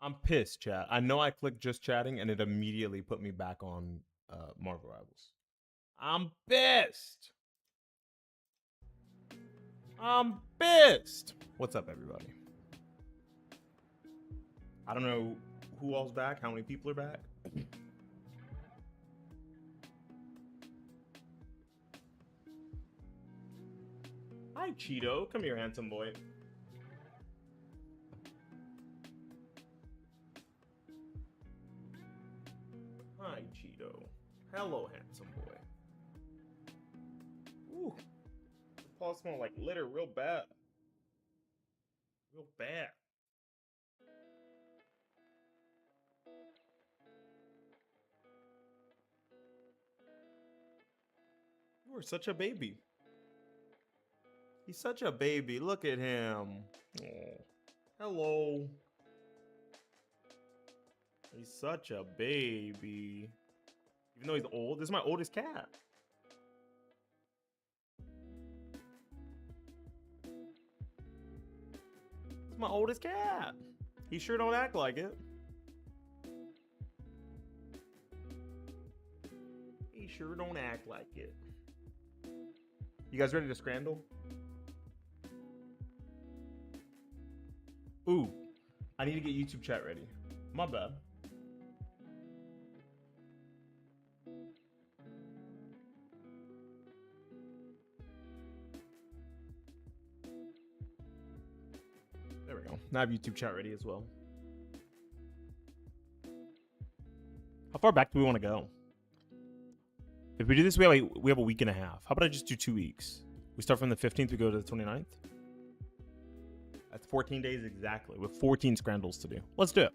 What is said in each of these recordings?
I'm pissed, chat. I know I clicked just chatting and it immediately put me back on Marvel Rivals. I'm pissed. I'm pissed. What's up, everybody? I don't know who all's back, how many people are back. Hi, Cheeto. Come here, handsome boy. Hi, Cheeto. Hello, handsome boy. Ooh. The paws smell like litter real bad. Real bad. You are such a baby. He's such a baby. Look at him. Oh. Hello. He's such a baby. Even though he's old, this is my oldest cat. This is my oldest cat. He sure don't act like it. He sure don't act like it. You guys ready to scrandle? Ooh, I need to get YouTube chat ready. My bad. There we go. Now I have YouTube chat ready as well. How far back do we want to go? If we do this, we have a week and a half. How about I just do 2 weeks? We start from the 15th, we go to the 29th. That's 14 days exactly, with 14 Scrandles to do. Let's do it.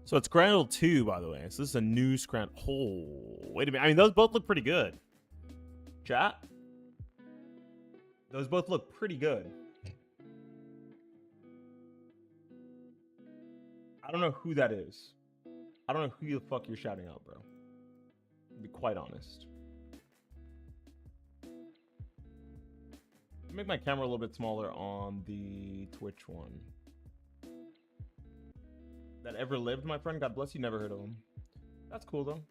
So it's Scrandle 2, by the way. So this is a new Scrandle. Oh, wait a minute. I mean, those both look pretty good. Chat? Those both look pretty good. I don't know who that is. I don't know who the fuck you're shouting out, bro. To be quite honest. Make my camera a little bit smaller on the Twitch one. That ever lived, my friend. God bless you. Never heard of him. That's cool though.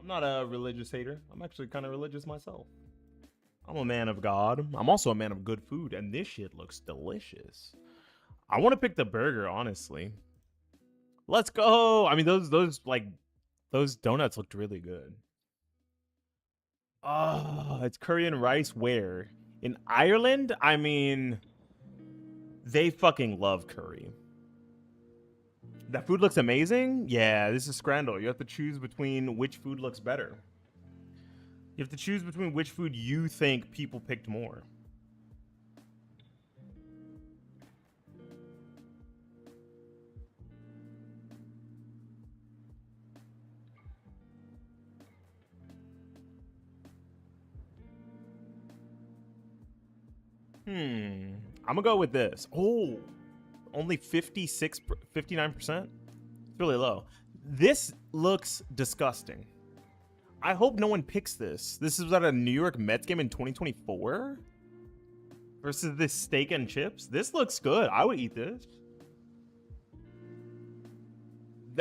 I'm not a religious hater. I'm actually kind of religious myself. I'm a man of God. I'm also a man of good food, and this shit looks delicious. I want to pick the burger, honestly. Let's go. I mean, those donuts looked really good. Oh, it's curry and rice where? In Ireland? I mean, they fucking love curry. That food looks amazing? Yeah, this is Scrandle. You have to choose between which food looks better. You have to choose between which food you think people picked more. I'm gonna go with this. Oh, only 59%? It's really low. This looks disgusting. I hope no one picks this. This is at a New York Mets game in 2024 versus this steak and chips. This looks good. I would eat this.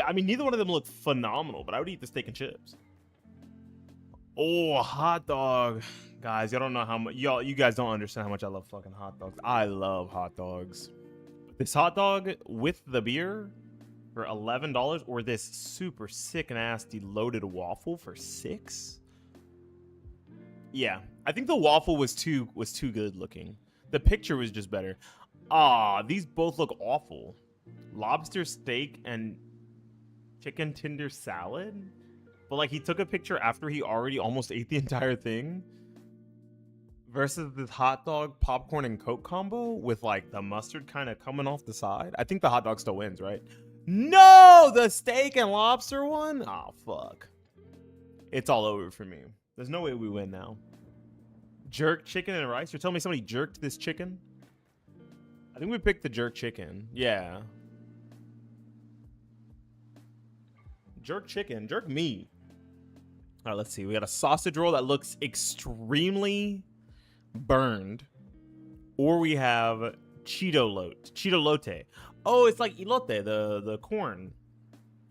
I mean, neither one of them look phenomenal, but I would eat the steak and chips. Oh, a hot dog. Guys, y'all don't know how much you guys don't understand how much I love fucking hot dogs. I love hot dogs. This hot dog with the beer for $11, or this super sick nasty loaded waffle for $6. Yeah, I think the waffle was too good looking. The picture was just better. Ah, these both look awful. Lobster steak and chicken tender salad. But like, he took a picture after he already almost ate the entire thing. Versus this hot dog, popcorn, and Coke combo with like the mustard kind of coming off the side. I think the hot dog still wins, right? No, the steak and lobster one? Oh, fuck. It's all over for me. There's no way we win now. Jerk chicken and rice? You're telling me somebody jerked this chicken? I think we picked the jerk chicken. Yeah. Jerk chicken. Jerk me. All right, let's see. We got a sausage roll that looks extremely burned, or we have Cheeto lote. Oh, it's like elote, the corn,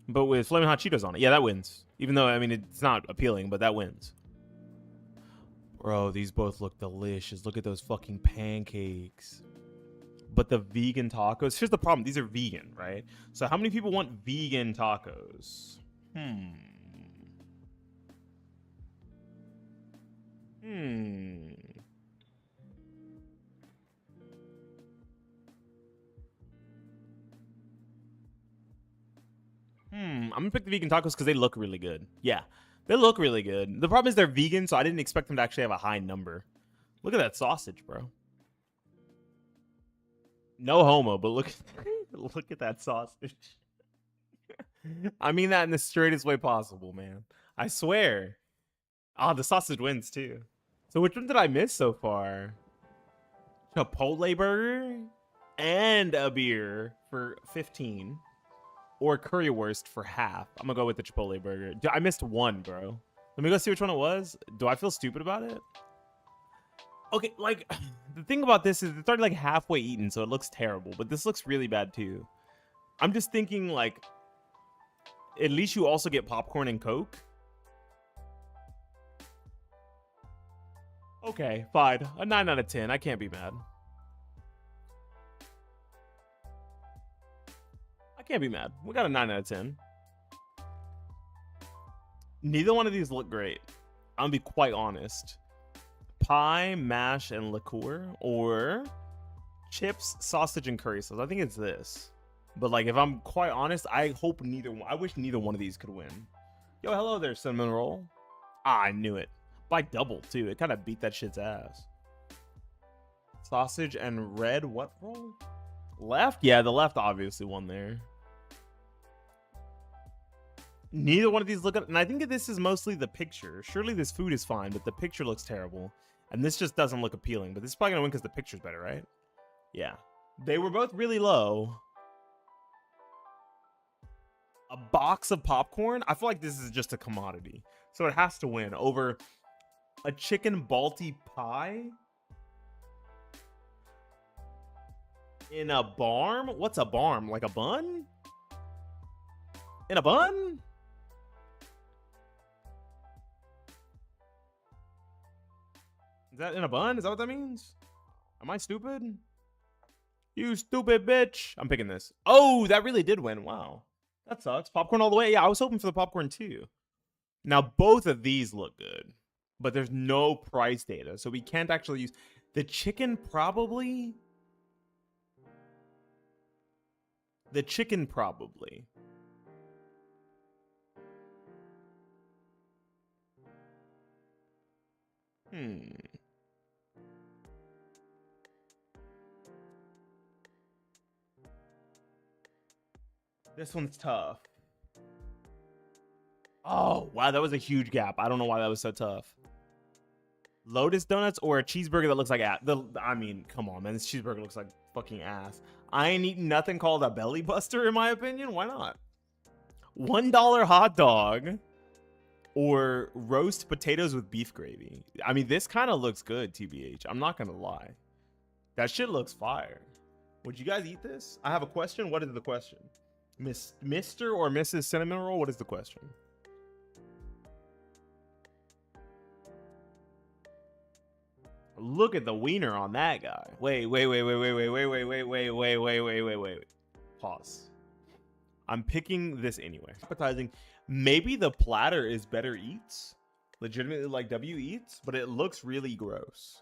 but with flaming hot Cheetos on it. Yeah, that wins. Even though, I mean, it's not appealing, but that wins. Bro, these both look delicious. Look at those fucking pancakes. But the vegan tacos, here's the problem. These are vegan, right? So how many people want vegan tacos? I'm gonna pick the vegan tacos because they look really good. Yeah, they look really good. The problem is they're vegan, so I didn't expect them to actually have a high number. Look at that sausage, bro. No homo, but look, look at that sausage. I mean that in the straightest way possible, man. I swear. Ah, the sausage wins too. So which one did I miss so far? Chipotle burger and a beer for 15. Or currywurst for half. I'm gonna go with the Chipotle burger. I missed one, bro. Let me go see which one it was. Do I feel stupid about it? Okay, like, the thing about this is it's already like halfway eaten, so it looks terrible. But this looks really bad too. I'm just thinking, like, at least you also get popcorn and Coke. Okay, fine. A 9 out of 10. I can't be mad. Can't be mad. We got a 9 out of 10. Neither one of these look great. I'm gonna be quite honest. Pie, mash, and liqueur, or chips, sausage, and curry sauce. I think it's this. But like, if I'm quite honest, I hope neither one. I wish neither one of these could win. Yo, hello there, cinnamon roll. Ah, I knew it. By double too. It kind of beat that shit's ass. Sausage and red what roll? Left? Yeah, the left obviously won there. Neither one of these look up, and I think that this is mostly the picture. Surely this food is fine, but the picture looks terrible. And this just doesn't look appealing. But this is probably gonna win because the picture's better, right? Yeah. They were both really low. A box of popcorn? I feel like this is just a commodity. So it has to win over a chicken balti pie? In a barm? What's a barm? Like a bun? In a bun? Is that in a bun? Is that what that means? Am I stupid? You stupid bitch. I'm picking this. Oh, that really did win. Wow. That sucks. Popcorn all the way. Yeah, I was hoping for the popcorn too. Now, both of these look good, but there's no price data. So we can't actually use the chicken probably. The chicken probably. This one's tough. Oh, wow, that was a huge gap. I don't know why that was so tough. Lotus donuts or a cheeseburger that looks like ass. I mean, come on, man. This cheeseburger looks like fucking ass. I ain't eating nothing called a belly buster, in my opinion. Why not? $1 hot dog or roast potatoes with beef gravy. I mean, this kind of looks good, TBH. I'm not going to lie. That shit looks fire. Would you guys eat this? I have a question. What is the question? Mr. or Mrs. Cinnamon Roll? What is the question? Look at the wiener on that guy. Wait. Pause. I'm picking this anyway. Appetizing. Maybe the platter is better eats. Legitimately like W eats, but it looks really gross.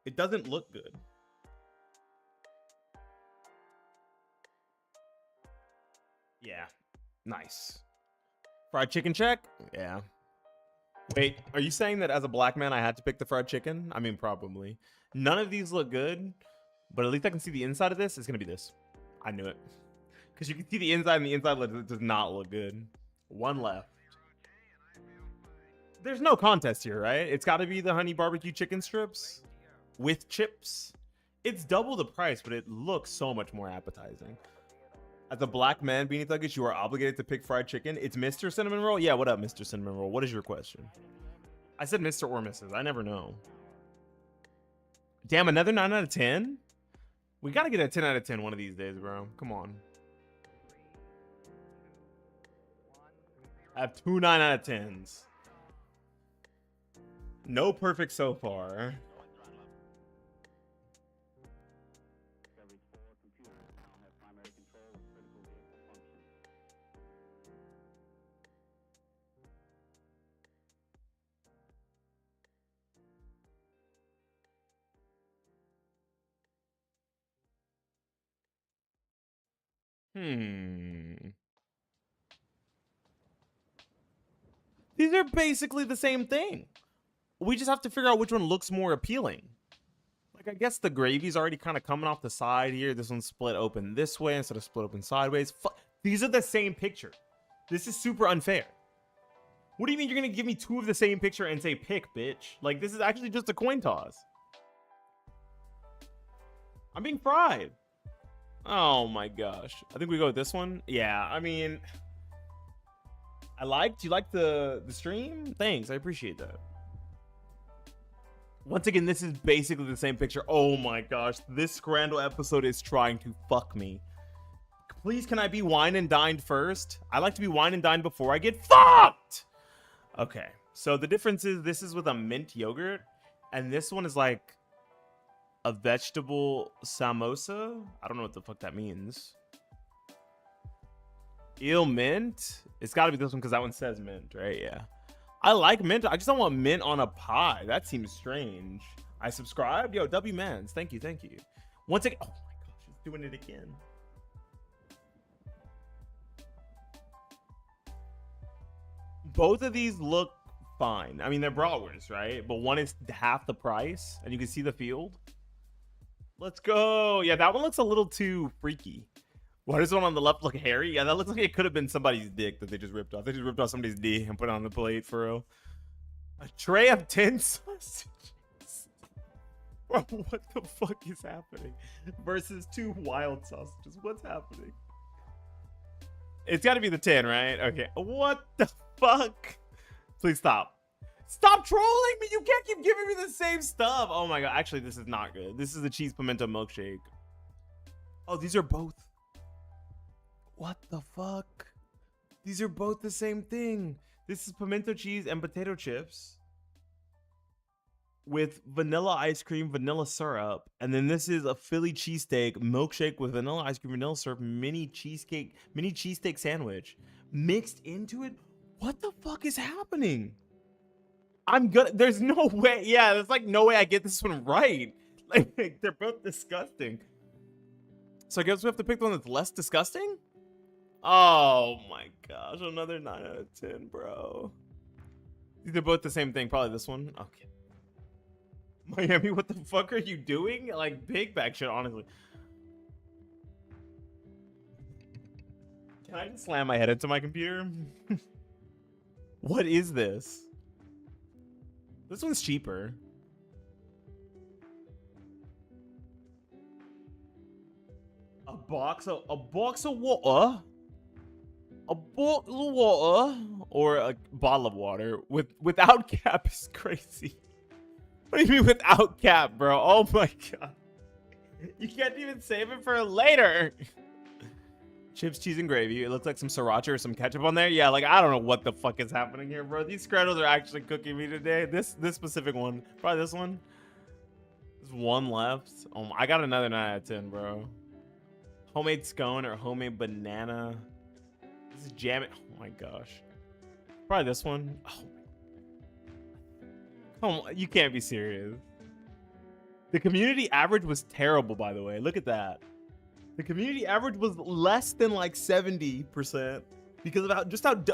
It doesn't look good. Yeah. Nice. Fried chicken check? Yeah. Wait, are you saying that as a black man I had to pick the fried chicken? I mean, probably. None of these look good, but at least I can see the inside of this. It's going to be this. I knew it. Because you can see the inside, and the inside does not look good. One left. There's no contest here, right? It's got to be the honey barbecue chicken strips with chips. It's double the price, but it looks so much more appetizing. As a black man, Beanie Thuggish, you are obligated to pick fried chicken. It's Mr. Cinnamon Roll? Yeah, what up, Mr. Cinnamon Roll? What is your question? I said Mr. or Mrs. I never know. Damn, another 9 out of 10? We got to get a 10 out of 10 one of these days, bro. Come on. I have 2 9 out of 10s. No perfect so far. These are basically the same thing. We just have to figure out which one looks more appealing. Like, I guess the gravy's already kind of coming off the side here. This one's split open this way instead of split open sideways. These are the same picture. This is super unfair. What do you mean you're going to give me 2 of the same picture and say pick, bitch? Like, this is actually just a coin toss. I'm being fried. Oh my gosh. I think we go with this one. Yeah, I mean, you liked the stream? Thanks, I appreciate that. Once again, this is basically the same picture. Oh my gosh, this Scrandle episode is trying to fuck me. Please, can I be wine and dined first? I like to be wine and dined before I get fucked. Okay, so the difference is this is with a mint yogurt, and this one is like a vegetable samosa. I don't know what the fuck that means. Eel mint. It's got to be this one because that one says mint, right? Yeah. I like mint. I just don't want mint on a pie. That seems strange. I subscribed. Yo, W Mans. Thank you. Thank you. Once again. Oh my gosh, it's doing it again. Both of these look fine. I mean, they're bratwursts, right? But one is half the price, and you can see the field. Let's go. Yeah, that one looks a little too freaky. Why does one on the left look hairy? Yeah, that looks like it could have been somebody's dick that they just ripped off. They just ripped off somebody's D and put it on the plate for real. A tray of 10 sausages. Bro, what the fuck is happening? Versus 2 wild sausages. What's happening? It's got to be the 10, right? Okay. What the fuck? Please stop. Stop trolling me. You can't keep giving me the same stuff. Oh my god. Actually, this is not good. This is the cheese pimento milkshake. Oh, these are both. What the fuck? These are both the same thing. This is pimento cheese and potato chips with vanilla ice cream, vanilla syrup. And then this is a Philly cheesesteak milkshake with vanilla ice cream, vanilla syrup, mini cheesesteak sandwich mixed into it. What the fuck is happening? There's no way. Yeah, there's like no way I get this one right. Like, they're both disgusting. So I guess we have to pick the one that's less disgusting? Oh my gosh, another 9 out of 10, bro. They're both the same thing. Probably this one. Okay. Miami, what the fuck are you doing? Like, big back shit, honestly. Can I just slam my head into my computer? What is this? This one's cheaper. A box of water? A bottle of water or a bottle of water without cap is crazy. What do you mean without cap, bro? Oh my god. You can't even save it for later. Chips, cheese, and gravy. It looks like some sriracha or some ketchup on there. Yeah, like, I don't know what the fuck is happening here, bro. These Scrandles are actually cooking me today. This specific one. Probably this one. There's one left. Oh, I got another 9 out of 10, bro. Homemade scone or homemade banana. This is jam it. Oh my gosh. Probably this one. Oh. Come on, you can't be serious. The community average was terrible, by the way. Look at that. The community average was less than like 70% because of how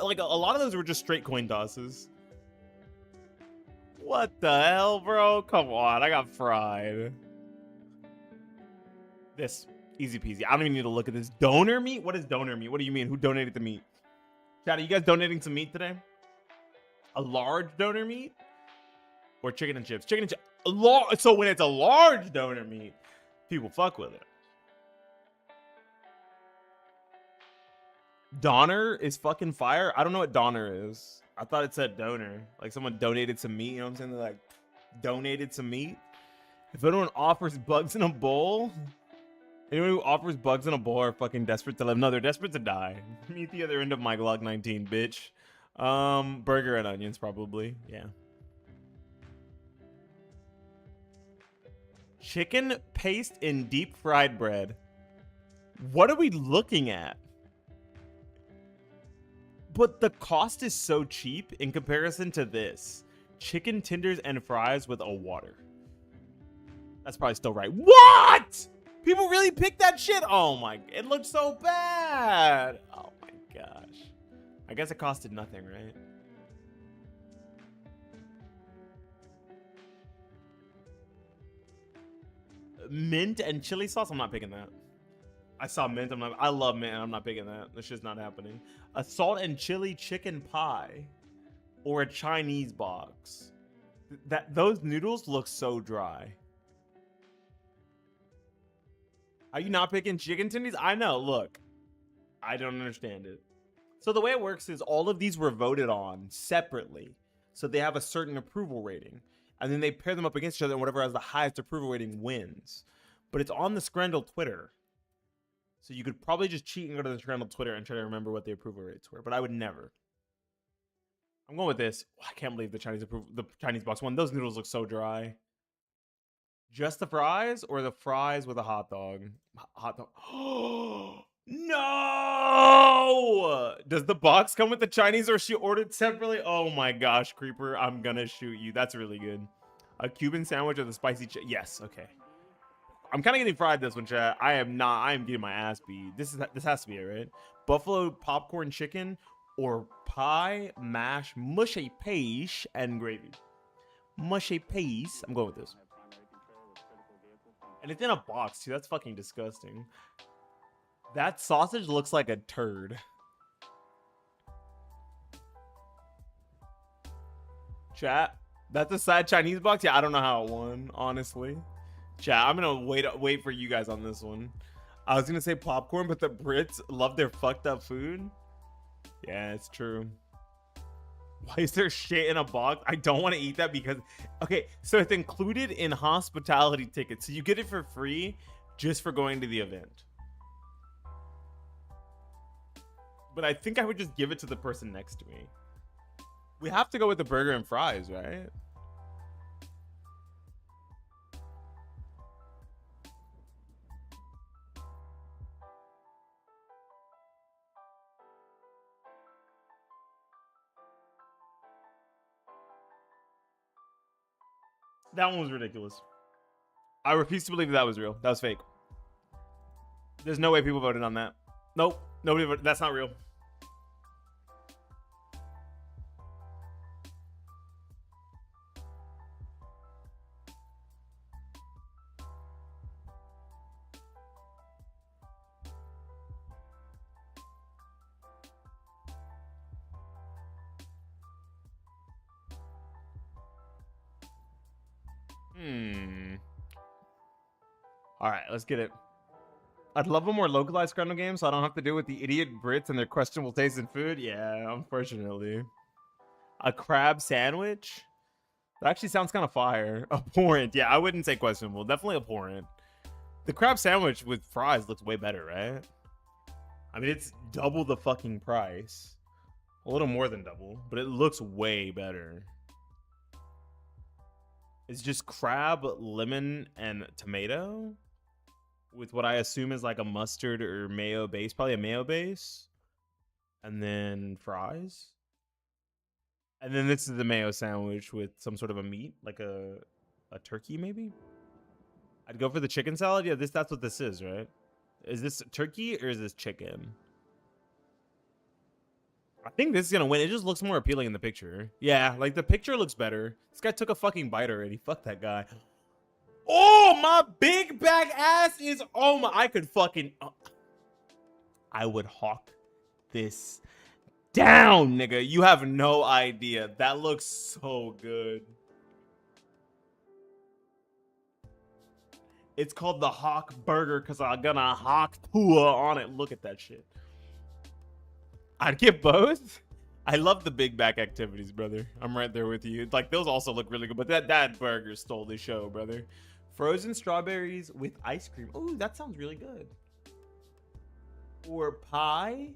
like a lot of those were just straight coin tosses. What the hell, bro? Come on, I got fried. This easy peasy. I don't even need to look at this. Donor meat? What is donor meat? What do you mean? Who donated the meat? Chat, are you guys donating some meat today? A large donor meat? Or chicken and chips? Chicken and chips. So when it's a large donor meat, people fuck with it. Donor is fucking fire. I don't know what donor is. I thought it said donor. Like someone donated some meat. You know what I'm saying? They're like, donated some meat. If anyone offers bugs in a bowl, anyone who offers bugs in a bowl are fucking desperate to live. No, they're desperate to die. Meet the other end of my Glock 19, bitch. Burger and onions probably. Yeah. Chicken paste in deep fried bread. What are we looking at? But the cost is so cheap in comparison to this. Chicken tenders and fries with a water. That's probably still right. What? People really picked that shit? Oh my, it looks so bad. Oh my gosh. I guess it costed nothing, right? Mint and chili sauce? I'm not picking that. I saw mint. I love mint. I'm not picking that. This shit's not happening. A salt and chili chicken pie or a Chinese box. Those noodles look so dry. Are you not picking chicken tendies? I know. Look, I don't understand it. So the way it works is all of these were voted on separately. So they have a certain approval rating. And then they pair them up against each other, and whatever has the highest approval rating wins. But it's on the Scrandle Twitter. So you could probably just cheat and go to the Scrandle Twitter and try to remember what the approval rates were. But I would never. I'm going with this. Oh, I can't believe the Chinese box won. Those noodles look so dry. Just the fries or the fries with a hot dog? Hot dog. No! Does the box come with the Chinese or she ordered separately? Oh my gosh, Creeper. I'm gonna shoot you. That's really good. A Cuban sandwich with a spicy yes, okay. I'm kind of getting fried this one, chat. I am getting my ass beat. This has to be it, right? Buffalo popcorn chicken or pie, mash, mushy paste, and gravy. Mushy paste. I'm going with this. And it's in a box, too. That's fucking disgusting. That sausage looks like a turd. Chat, that's a sad Chinese box? Yeah, I don't know how it won, honestly. Chat, I'm gonna wait for you guys on this one. I was gonna say popcorn, but the Brits love their fucked up food. Yeah, it's true. Why is there shit in a box? I don't want to eat that because... Okay, so it's included in hospitality tickets. So you get it for free just for going to the event. But I think I would just give it to the person next to me. We have to go with the burger and fries, right? That one was ridiculous. I refuse to believe that was real. That was fake. There's no way people voted on that. Nope. Nobody voted. That's not real. All right, let's get it. I'd love a more localized Scrandle game so I don't have to deal with the idiot Brits and their questionable taste in food. Yeah, unfortunately. A crab sandwich? That actually sounds kind of fire. Abhorrent. Yeah, I wouldn't say questionable. Definitely abhorrent. The crab sandwich with fries looks way better, right? I mean, it's double the fucking price. A little more than double, but it looks way better. It's just crab, lemon, and tomato with what I assume is like a mustard or mayo base, probably a mayo base, and then fries. And then this is the mayo sandwich with some sort of a meat, like a turkey maybe. I'd go for the chicken salad. Yeah, that's what this is, right? Is this turkey or is this chicken? I think this is gonna win. It just looks more appealing in the picture. Yeah, like the picture looks better. This guy took a fucking bite already. Fuck that guy. Oh, my big back ass is... Oh, my... I could fucking... I would hawk this down, nigga. You have no idea. That looks so good. It's called the Hawk Burger because I'm gonna hawk Pua on it. Look at that shit. I'd get both. I love the big back activities, brother. I'm right there with you. Like, those also look really good, but that burger stole the show, brother. Frozen strawberries with ice cream. Ooh, that sounds really good. Or pie,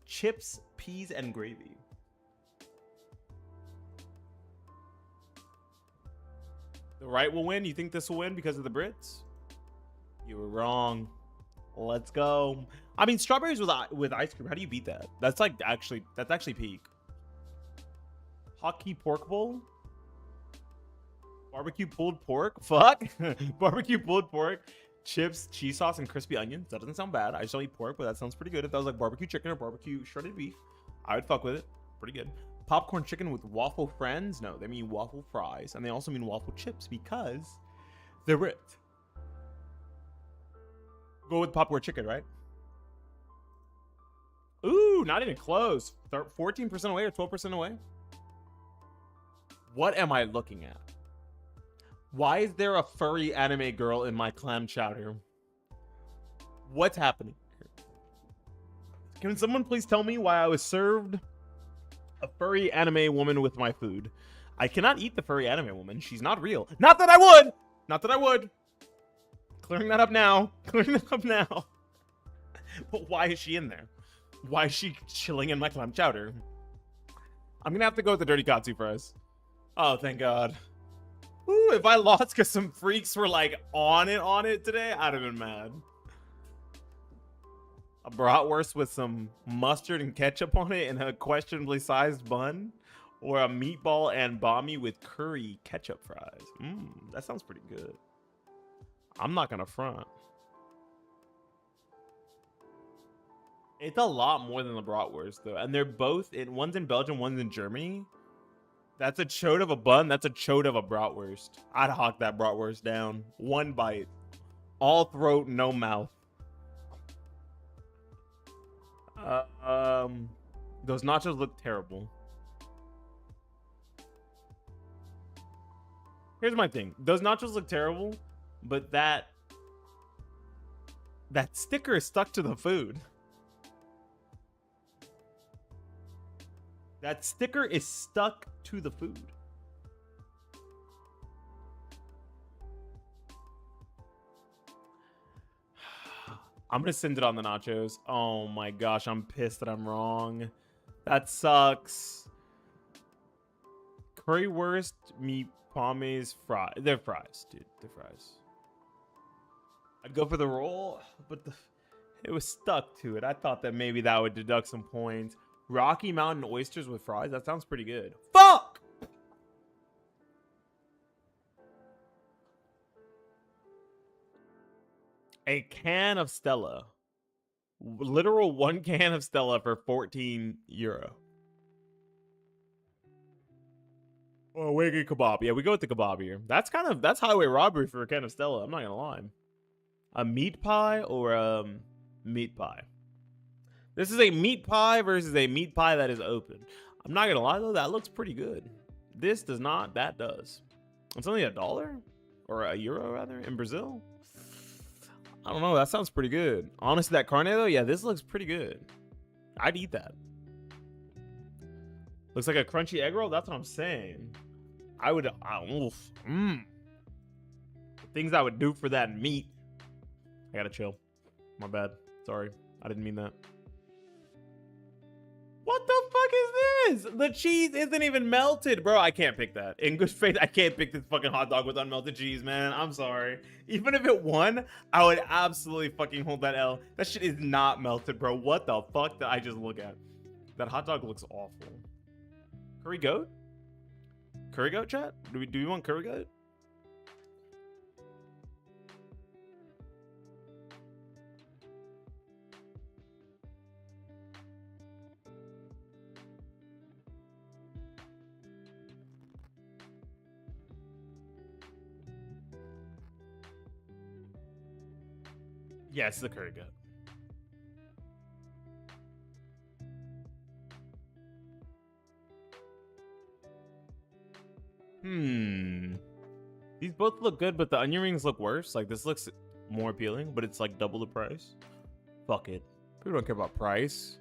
chips, peas, and gravy. The right will win. You think this will win because of the Brits? You were wrong. Let's go. I mean, strawberries with ice cream. How do you beat that? That's actually peak. Hockey pork bowl. Barbecue pulled pork. Fuck. Barbecue pulled pork. Chips, cheese sauce, and crispy onions. That doesn't sound bad. I just don't eat pork, but that sounds pretty good. If that was like barbecue chicken or barbecue shredded beef, I would fuck with it. Pretty good. Popcorn chicken with waffle friends. No, they mean waffle fries. And they also mean waffle chips because they're ripped. Go with popcorn chicken, right? Ooh, not even close. 14% away or 12% away? What am I looking at? Why is there a furry anime girl in my clam chowder? What's happening here? Can someone please tell me why I was served a furry anime woman with my food? I cannot eat the furry anime woman. She's not real. Not that I would! Not that I would! Clearing that up now. Clearing that up now. But why is she in there? Why is she chilling in my clam chowder? I'm gonna have to go with the dirty katsu fries. Oh, thank God. Ooh, if I lost because some freaks were like on it today, I'd have been mad. A bratwurst with some mustard and ketchup on it and a questionably sized bun, or a meatball and bami with curry ketchup fries. That sounds pretty good. I'm not gonna front. It's a lot more than the bratwurst though, and they're both one's in Belgium, one's in Germany. That's a chode of a bun. That's a chode of a bratwurst. I'd hawk that bratwurst down. One bite. All throat, no mouth. Those nachos look terrible. Here's my thing. Those nachos look terrible, but that sticker is stuck to the food. That sticker is stuck to the food. I'm going to send it on the nachos. Oh my gosh, I'm pissed that I'm wrong. That sucks. Currywurst, meat, pommes, fries. They're fries, dude. They're fries. I'd go for the roll, but it was stuck to it. I thought that maybe that would deduct some points. Rocky Mountain oysters with fries. That sounds pretty good. Fuck! A can of Stella. Literal one can of Stella for 14 euro. Oh, Wagyu kebab. Yeah, we go with the kebab here. That's highway robbery for a can of Stella. I'm not gonna lie. A meat pie or a meat pie? This is a meat pie versus a meat pie that is open. I'm not gonna lie though, that looks pretty good. This does not. That does. It's only $1 or €1 rather in Brazil. I don't know. That sounds pretty good. Honestly, that carne though, yeah, this looks pretty good. I'd eat that. Looks like a crunchy egg roll. That's what I'm saying. I would. Things I would do for that meat. I gotta chill. My bad. Sorry, I didn't mean that. What the fuck is this? The cheese isn't even melted, bro. I can't pick that. In good faith, I can't pick this fucking hot dog with unmelted cheese, man. I'm sorry. Even if it won, I would absolutely fucking hold that L. That shit is not melted, bro. What the fuck did I just look at? That hot dog looks awful. Curry goat? Curry goat, chat? Do we want curry goat? Yes, the curry goat. These both look good, but the onion rings look worse. Like, this looks more appealing, but it's like double the price. Fuck it. People don't care about price.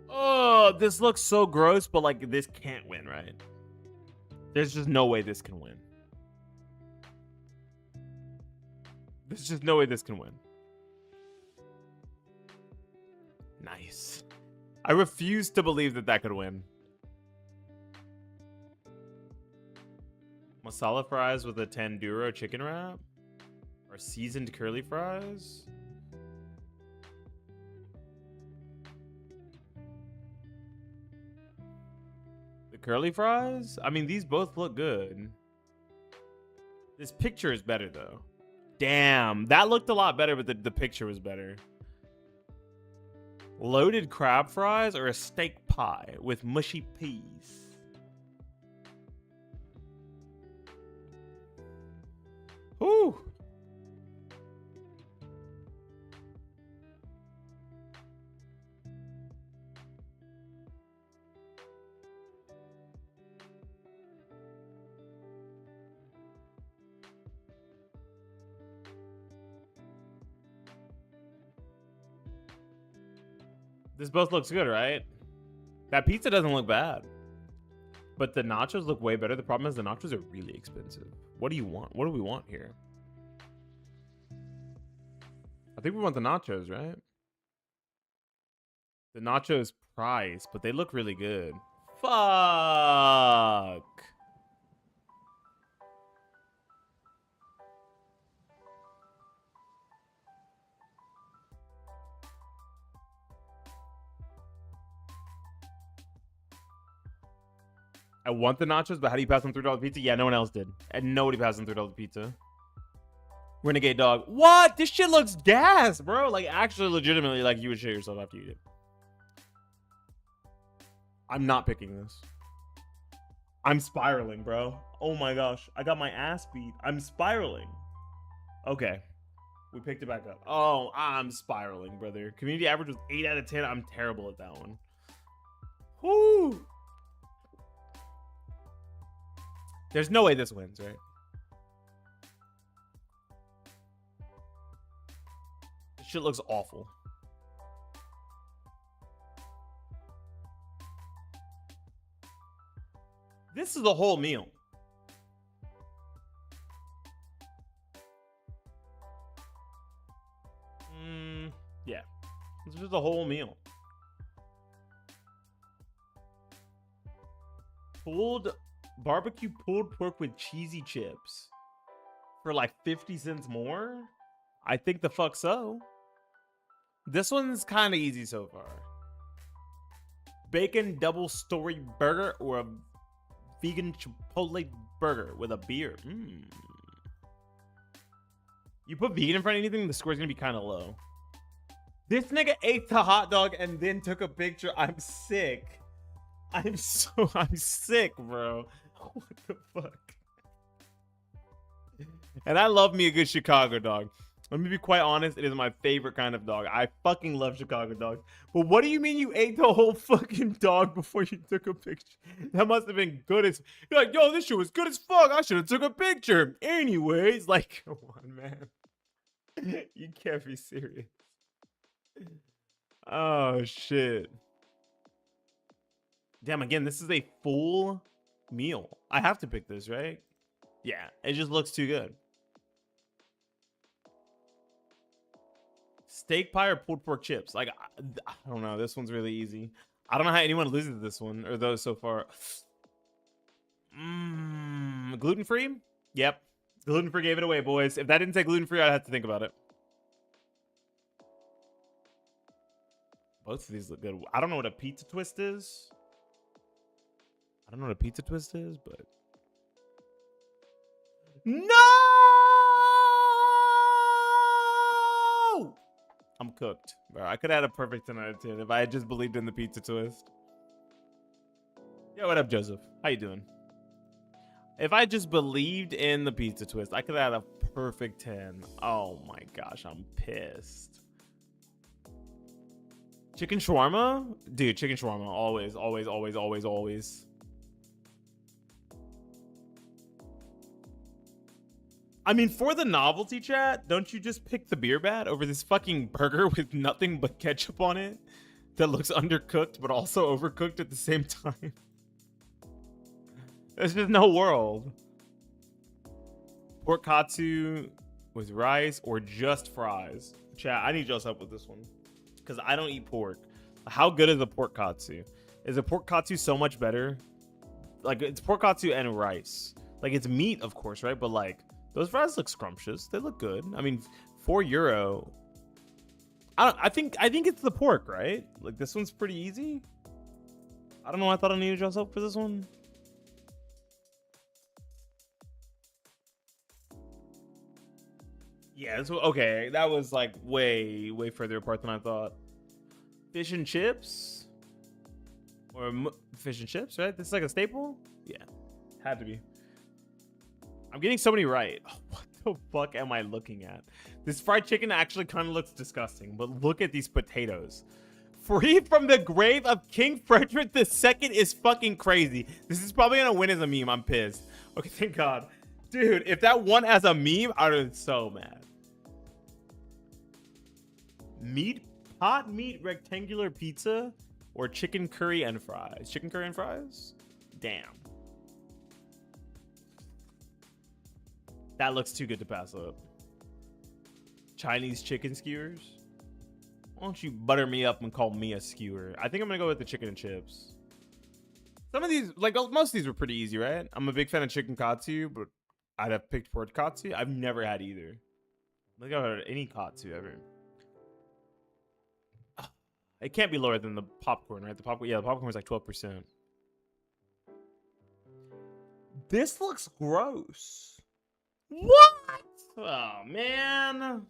Oh, this looks so gross, but like, this can't win, right? There's just no way this can win. There's just no way this can win. Nice. I refuse to believe that that could win. Masala fries with a tandoori chicken wrap? Or seasoned curly fries? The curly fries? I mean, these both look good. This picture is better, though. Damn, that looked a lot better, but the picture was better. Loaded crab fries or a steak pie with mushy peas? Whew. This both looks good, right? That pizza doesn't look bad. But the nachos look way better. The problem is the nachos are really expensive. What do you want? What do we want here? I think we want the nachos, right? The nachos price, but they look really good. Fuck. I want the nachos, but how do you pass them $3 pizza? Yeah, no one else did. And nobody passed them $3 pizza. Renegade dog. What? This shit looks gas, bro. Like, actually, legitimately, like, you would shit yourself after you eat it. I'm not picking this. I'm spiraling, bro. Oh my gosh. I got my ass beat. I'm spiraling. Okay. We picked it back up. Oh, I'm spiraling, brother. Community average was 8 out of 10. I'm terrible at that one. Whoo. There's no way this wins, right? This shit looks awful. This is the whole meal. Yeah. This is the whole meal. Barbecue pulled pork with cheesy chips for like 50 cents more? I think the fuck so. This one's kind of easy so far. Bacon double story burger or a vegan chipotle burger with a beer. You put vegan in front of anything, the score's gonna be kind of low. This nigga ate the hot dog and then took a picture. I'm sick. I'm sick, bro. What the fuck? And I love me a good Chicago dog. Let me be quite honest, it is my favorite kind of dog. I fucking love Chicago dogs. But what do you mean you ate the whole fucking dog before you took a picture? That must have been good as... You're like, yo, this shit was good as fuck. I should have took a picture. Anyways, like, come on, man. You can't be serious. Oh, shit. Damn, again, this is a full meal. I have to pick this, right? Yeah, it just looks too good. Steak pie or pulled pork chips? Like, I don't know. This one's really easy. I don't know how anyone loses to this one or those so far. Gluten-free? Yep. Gluten-free gave it away, boys. If that didn't say gluten-free, I'd have to think about it. Both of these look good. I don't know what a pizza twist is. I don't know what a pizza twist is, but... No! I'm cooked, bro. I could have had a perfect 10 out of 10 if I had just believed in the pizza twist. Yo, what up, Joseph? How you doing? If I just believed in the pizza twist, I could have had a perfect 10. Oh my gosh, I'm pissed. Chicken shawarma? Dude, chicken shawarma. Always, always, always, always, always. I mean, for the novelty, chat, don't you just pick the beer bat over this fucking burger with nothing but ketchup on it that looks undercooked but also overcooked at the same time? There's just no world. Pork katsu with rice or just fries? Chat, I need y'all's help with this one because I don't eat pork. How good is a pork katsu? Is a pork katsu so much better? Like, it's pork katsu and rice. Like it's meat, of course, right? But like those fries look scrumptious. They look good. I mean, €4. I think it's the pork, right? Like this one's pretty easy. I don't know. I thought I needed dress up for this one. Yeah, okay. That was like way further apart than I thought. Fish and chips, or fish and chips, right? This is like a staple. Yeah, had to be. I'm getting so many right. Oh, what the fuck am I looking at? This fried chicken actually kind of looks disgusting, but look at these potatoes. Free from the grave of King Frederick II is fucking crazy. This is probably gonna win as a meme. I'm pissed. Okay, thank God. Dude, if that won as a meme, I would have been so mad. Hot meat rectangular pizza or chicken curry and fries? Chicken curry and fries? Damn. That looks too good to pass up. Chinese chicken skewers? Why don't you butter me up and call me a skewer? I think I'm gonna go with the chicken and chips. Some of these, like most of these were pretty easy, right? I'm a big fan of chicken katsu, but I'd have picked pork katsu. I've never had either. I think I've had any katsu ever. It can't be lower than the popcorn, right? The popcorn was like 12%. This looks gross. What? Oh, man.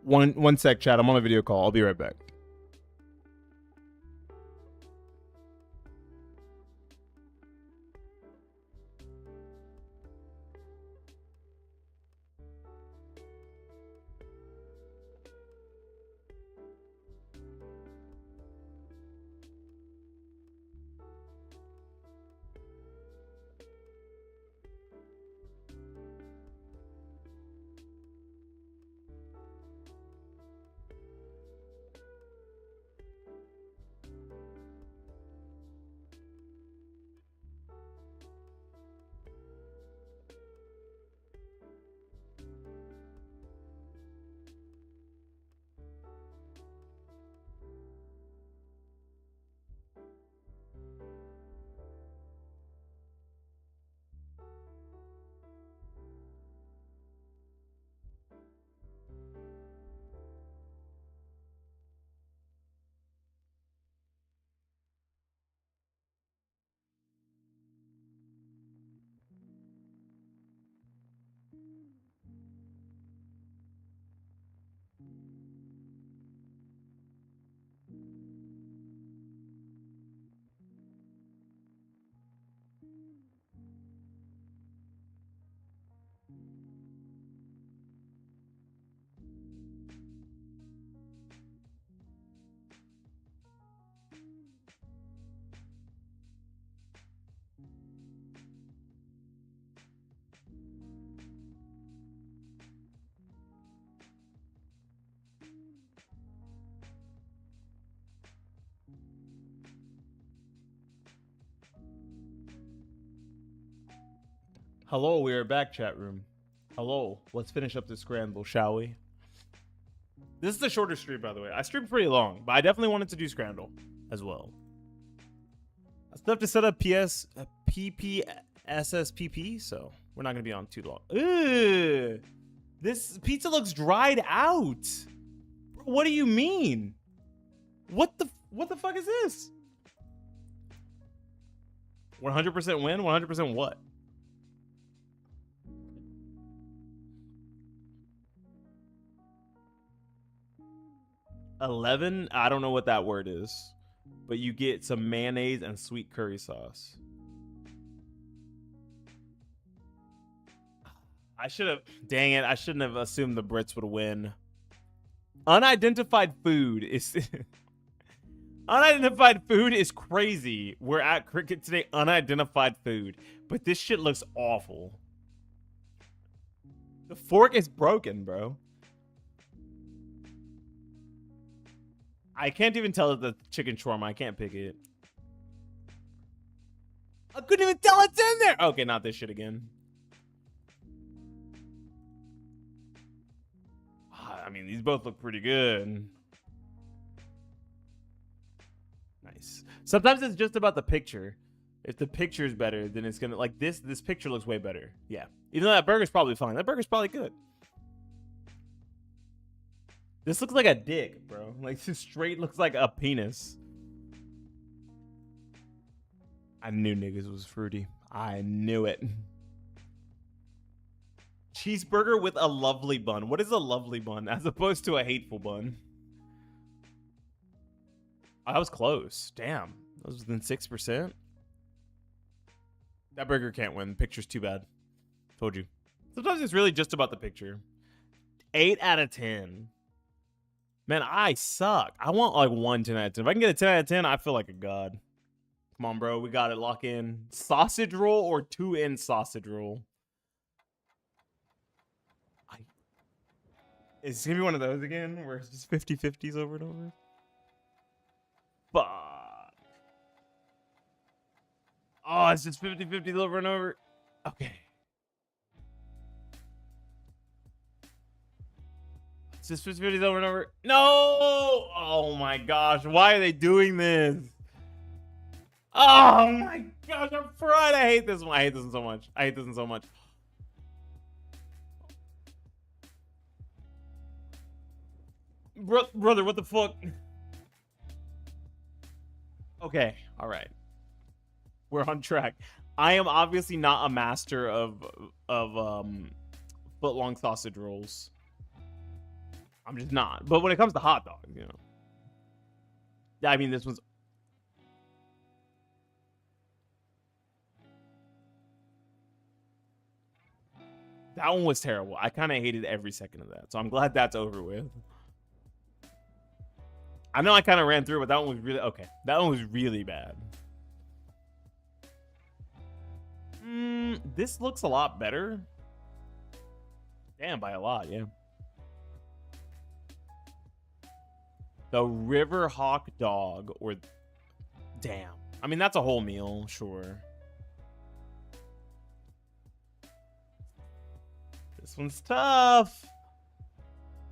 One sec, chat. I'm on a video call. I'll be right back. Hello, we are back, chat room. Hello, let's finish up this scramble, shall we? This is a shorter stream, by the way. I streamed pretty long, but I definitely wanted to do Scrandle as well. I still have to set up PPSSPP, so we're not gonna be on too long. Ugh, this pizza looks dried out. What do you mean? What the fuck is this? 100% win? 100% what? $11? I don't know what that word is, but you get some mayonnaise and sweet curry sauce. I should have, dang it, I shouldn't have assumed the Brits would win. Unidentified food is unidentified food is crazy. We're at Cricket today, unidentified food, but this shit looks awful. The fork is broken, bro. I can't even tell it the chicken shawarma. I can't pick it. I couldn't even tell it's in there. Okay, not this shit again. I mean, these both look pretty good. Nice. Sometimes it's just about the picture. If the picture is better, then it's gonna, like, this picture looks way better. Yeah. Even though that burger's probably fine. That burger's probably good. This looks like a dick, bro. Like, this straight looks like a penis. I knew niggas was fruity. I knew it. Cheeseburger with a lovely bun. What is a lovely bun as opposed to a hateful bun? Oh, that was close. Damn. That was within 6%. That burger can't win. Picture's too bad. Told you. Sometimes it's really just about the picture. 8 out of 10. Man, I suck. I want like 1 10 out of 10. If I can get a 10 out of 10, I feel like a god. Come on, bro. We got it. Lock in. Sausage roll or 2-in sausage roll? Is it going to be one of those again where it's just 50-50s over and over? Fuck. Oh, it's just 50-50s over and over. Okay. It's just 50-50s over and over. No! Oh my gosh. Why are they doing this? Oh my gosh. I'm fried. I hate this one. I hate this one so much. I hate this one so much. Brother, what the fuck? Okay, all right. We're on track. I am obviously not a master of foot-long sausage rolls. I'm just not. But when it comes to hot dogs, you know. Yeah, I mean, this was... That one was terrible. I kind of hated every second of that. So I'm glad that's over with. I know I kind of ran through, but that one was really... Okay, that one was really bad. This looks a lot better. Damn, by a lot, yeah. The River Hawk dog, or... Damn. I mean, that's a whole meal, sure. This one's tough.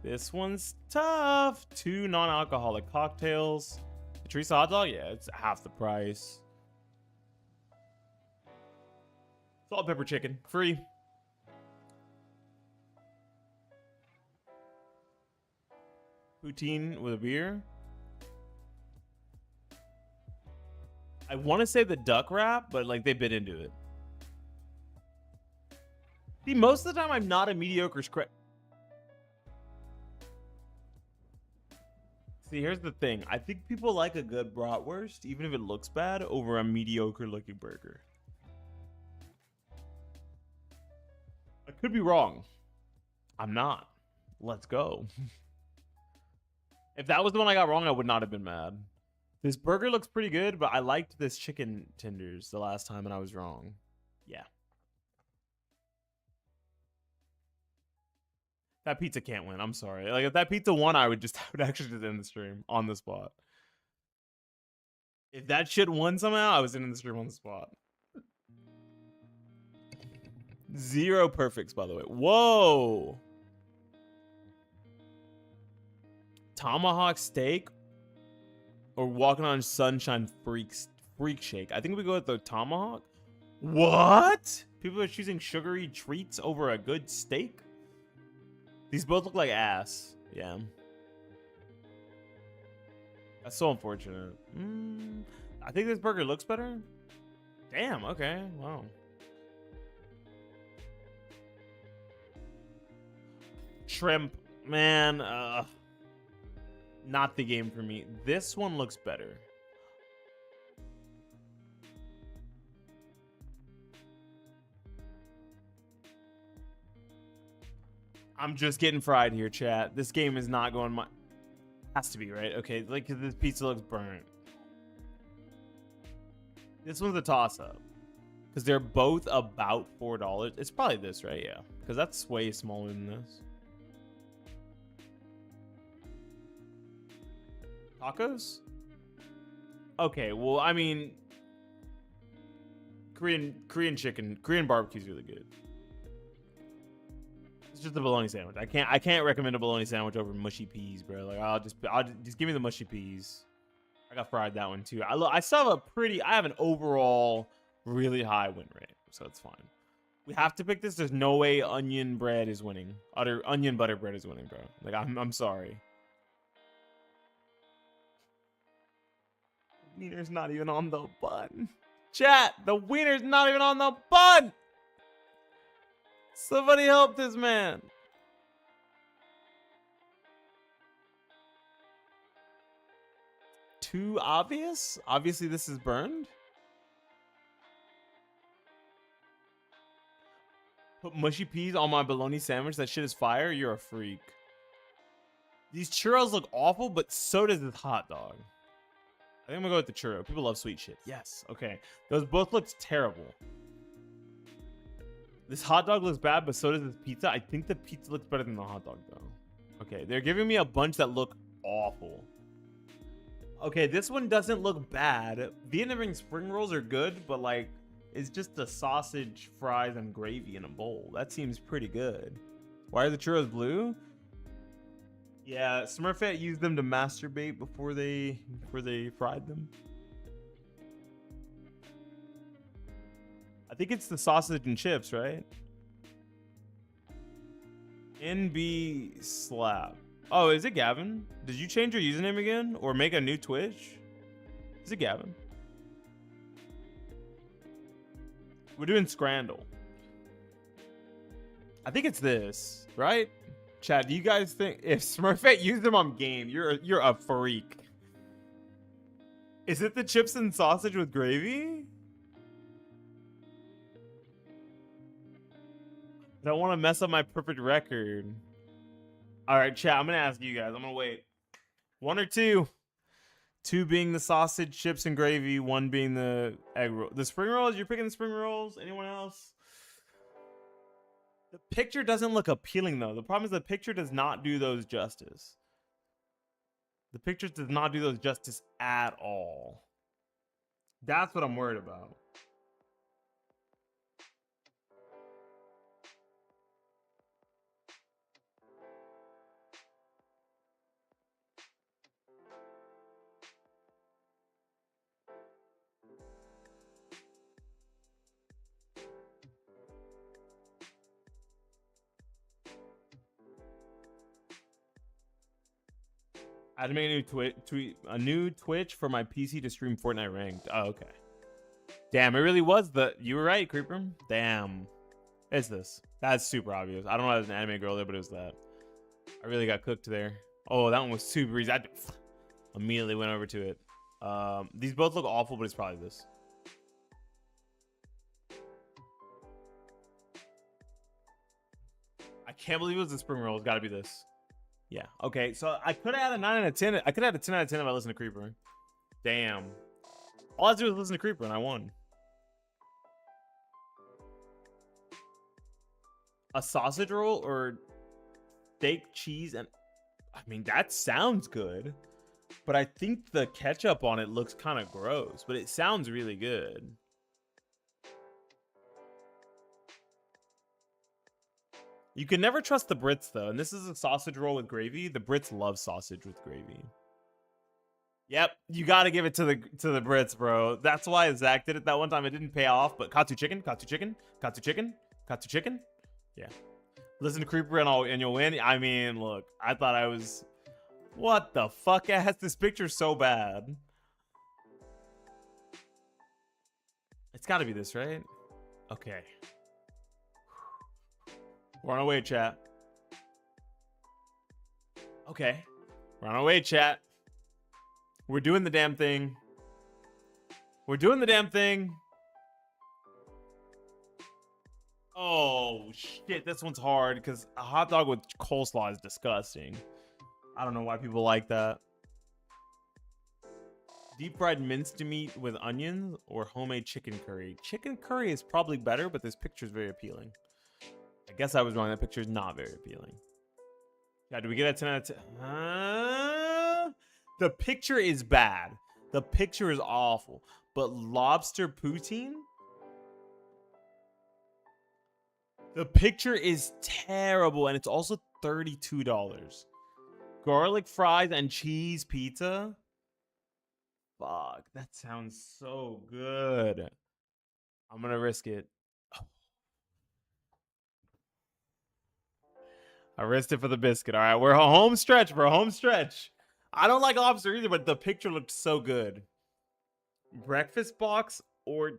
This one's tough. 2 non-alcoholic cocktails. The Teresa hot dog? Yeah, it's half the price. Salt, pepper, chicken. Free. Poutine with a beer. I want to say the duck wrap, but like they bit into it. See, most of the time I'm not a mediocre script. See, here's the thing. I think people like a good bratwurst, even if it looks bad, over a mediocre looking burger. I could be wrong. I'm not. Let's go. If that was the one I got wrong, I would not have been mad. This burger looks pretty good, but I liked this chicken tenders the last time and I was wrong. Yeah. That pizza can't win. I'm sorry. Like, if that pizza won, I would actually just end the stream on the spot. If that shit won somehow, I was in the stream on the spot. 0 perfects, by the way. Whoa. Tomahawk steak or walking on sunshine freak shake. I think we go with the tomahawk. What? People are choosing sugary treats over a good steak? These both look like ass. Yeah. That's so unfortunate. I think this burger looks better. Damn, okay. Wow. Shrimp, man, not the game for me. This one looks better. I'm just getting fried here, chat. This game is not going my... Has to be, right? Okay, like, this pizza looks burnt. This one's a toss-up. Because they're both about $4. It's probably this, right? Yeah. Because that's way smaller than this. Tacos? Okay, well, I mean... Korean chicken. Korean barbecue's really good. It's just a bologna sandwich. I can't recommend a bologna sandwich over mushy peas, bro. Like I'll just give me the mushy peas. I got fried that one too. I still have I have an overall really high win rate, so it's fine. We have to pick this. There's no way onion bread is winning. Onion butter bread is winning, bro. Like I'm sorry. Wiener's not even on the bun. Chat, the wiener's not even on the bun. Somebody help this man. Too obvious? Obviously this is burned. Put mushy peas on my bologna sandwich. That shit is fire. You're a freak. These churros look awful, but so does this hot dog. I think I'm gonna go with the churro. People love sweet shit. Yes. Okay. Those both look terrible. This hot dog looks bad, but so does this pizza. I think the pizza looks better than the hot dog, though. Okay, they're giving me a bunch that look awful. Okay, this one doesn't look bad. Vietnamese spring rolls are good, but, like, it's just the sausage, fries, and gravy in a bowl. That seems pretty good. Why are the churros blue? Yeah, Smurfette used them to masturbate before they fried them. I think it's the sausage and chips, right? NB slap. Oh, is it Gavin? Did you change your username again or make a new Twitch? Is it Gavin? We're doing Scrandle. I think it's this, right? Chad, do you guys think if Smurfette used them on game, you're a freak? Is it the chips and sausage with gravy? I don't want to mess up my perfect record. All right, chat, I'm going to ask you guys. I'm going to wait. 1 or 2? 2 being the sausage, chips, and gravy. 1 being the egg roll. The spring rolls? You're picking the spring rolls? Anyone else? The picture doesn't look appealing, though. The problem is the picture does not do those justice. The picture does not do those justice at all. That's what I'm worried about. I had to make a new Twitch for my PC to stream Fortnite ranked. Oh, okay. Damn, it really was you were right, Creeper. Damn. It's this. That's super obvious. I don't know if it was an anime girl there, but it was that. I really got cooked there. Oh, that one was super easy. I immediately went over to it. These both look awful, but it's probably this. I can't believe it was the spring roll. It's got to be this. Yeah. Okay. So I could have had a 9 out of 10. I could have had a 10 out of 10 if I listened to Creeper. Damn. All I had to do was listen to Creeper and I won. A sausage roll or steak, cheese, and I mean that sounds good, but I think the ketchup on it looks kind of gross, but it sounds really good. You can never trust the Brits though, and this is a sausage roll with gravy. The Brits love sausage with gravy. Yep, you got to give it to the Brits, bro. That's why Zach did it that one time. It didn't pay off, but katsu chicken, katsu chicken, katsu chicken, katsu chicken. Yeah. Listen to Creeper and you'll win. I mean, look, I thought I was... What the fuck? Has this picture so bad? It's got to be this, right? Okay. We're on our way, chat. Okay. We're on our way, chat. We're doing the damn thing. We're doing the damn thing. Oh, shit. This one's hard because a hot dog with coleslaw is disgusting. I don't know why people like that. Deep fried minced meat with onions or homemade chicken curry. Chicken curry is probably better, but this picture is very appealing. I guess I was wrong. That picture is not very appealing. Yeah, do we get a 10 out of 10? The picture is bad. The picture is awful. But lobster poutine? The picture is terrible, and it's also $32. Garlic fries and cheese pizza? Fuck, that sounds so good. I'm gonna risk it. I risked it for the biscuit. All right, we're home stretch, bro. Home stretch. I don't like lobster either, but the picture looked so good. Breakfast box or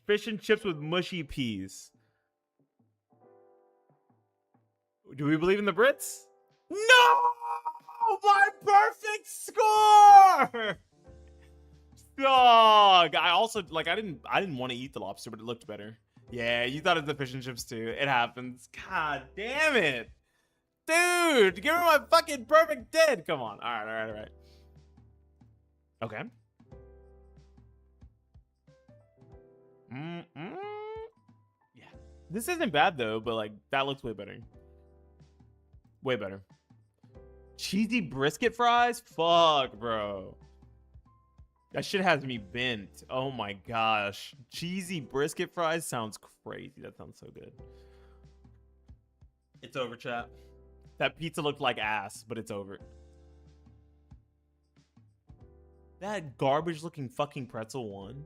fish and chips with mushy peas? Do we believe in the Brits? No! My perfect score! Dog. I also I didn't want to eat the lobster, but it looked better. Yeah, you thought it was the fish and chips too. It happens. God damn it. Dude, give me my fucking perfect 10. Come on. All right. Okay. Yeah. This isn't bad though, but like that looks way better. Way better. Cheesy brisket fries? Fuck, bro. That shit has me bent. Oh my gosh. Cheesy brisket fries sounds crazy. That sounds so good. It's over, chat. That pizza looked like ass, but it's over. That garbage looking fucking pretzel one.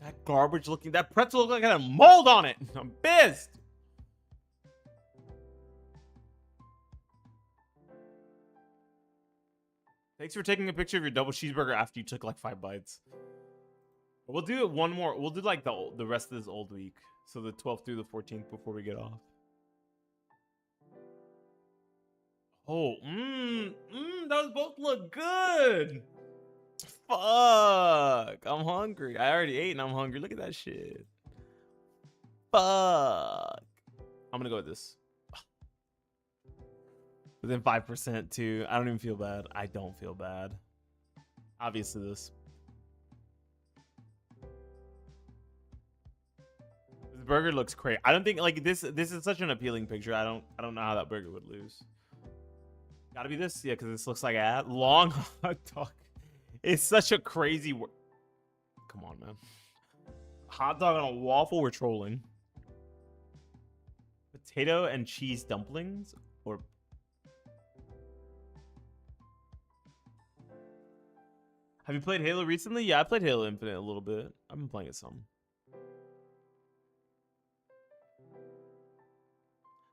That garbage looking, that pretzel looked like it had a mold on it. I'm pissed. Thanks for taking a picture of your double cheeseburger after you took like 5 bites. We'll do it one more. We'll do like the rest of this old week. So the 12th through the 14th before we get off. Oh, those both look good. Fuck. I'm hungry. I already ate and I'm hungry. Look at that shit. Fuck. I'm gonna go with this. Within 5% too. I don't even feel bad. I don't feel bad. Obviously this. This burger looks great. I don't think like this is such an appealing picture. I don't know how that burger would lose. Gotta be this, yeah, because this looks like a long hot dog. It's such a crazy come on, man. Hot dog on a waffle, we're trolling. Potato and cheese dumplings or have you played Halo recently? Yeah, I played Halo Infinite a little bit. I've been playing it some.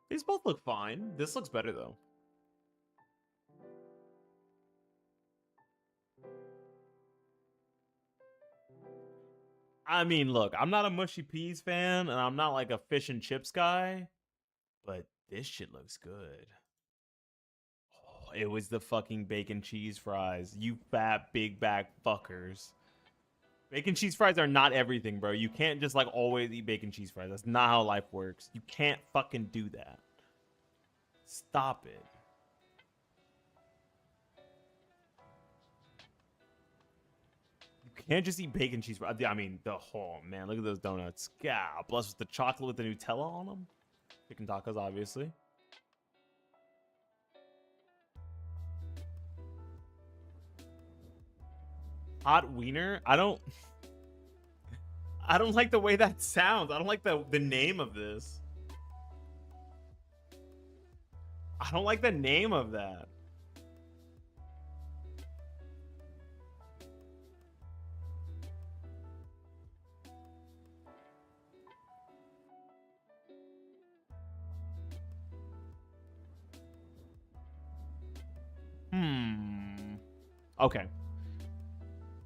These both look fine. This looks better though. I mean, look, I'm not a mushy peas fan, and I'm not like a fish and chips guy, but this shit looks good. Oh, it was the fucking bacon cheese fries. You fat big back fuckers. Bacon cheese fries are not everything, bro. You can't just like always eat bacon cheese fries. That's not how life works. You can't fucking do that. Stop it. Can't just eat bacon cheese. I mean, oh man, look at those donuts. Yeah, plus with the chocolate with the Nutella on them. Chicken tacos, obviously. Hot wiener. I don't I don't like the way that sounds. I don't like the name of this. I don't like the name of that. Okay.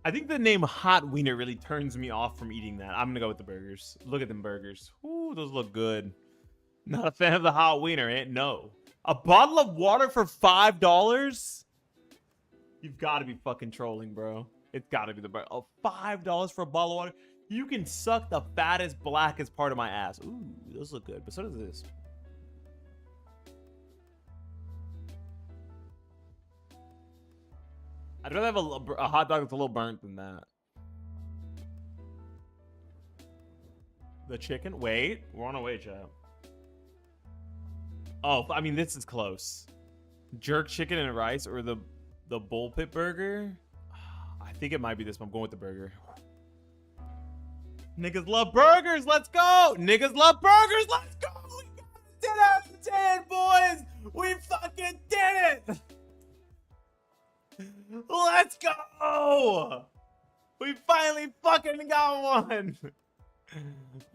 I think the name Hot Wiener really turns me off from eating that. I'm gonna go with the burgers. Look at them burgers. Ooh, those look good. Not a fan of the Hot Wiener, eh? No. A bottle of water for $5? You've got to be fucking trolling, bro. It's got to be the burger. Oh, $5 for a bottle of water? You can suck the fattest, blackest part of my ass. Ooh, those look good. But so does this. I'd rather have a hot dog that's a little burnt than that. The chicken? Wait. We're on our way, chat. Oh, I mean, this is close. Jerk chicken and rice or the bull pit burger? I think it might be this one. I'm going with the burger. Niggas love burgers. Let's go. Niggas love burgers. Let's go. We got 10 out of 10, boys. We fucking did it. Let's go. We finally fucking got one.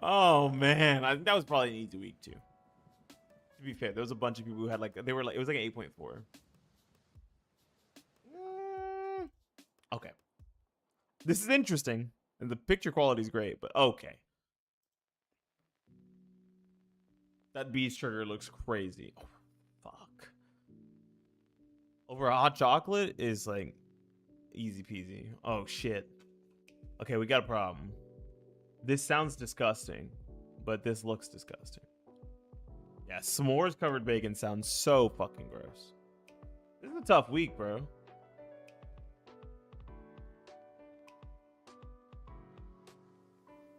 Oh, man. I think that was probably an easy week, too. To be fair, there was a bunch of people who had like, they were like, it was like an 8.4. Okay. This is interesting. And the picture quality is great, but okay. That beast sugar looks crazy. Oh, fuck. Over a hot chocolate is like easy peasy. Oh, shit. Okay, we got a problem. This sounds disgusting, but this looks disgusting. Yeah, s'mores covered bacon sounds so fucking gross. This is a tough week, bro.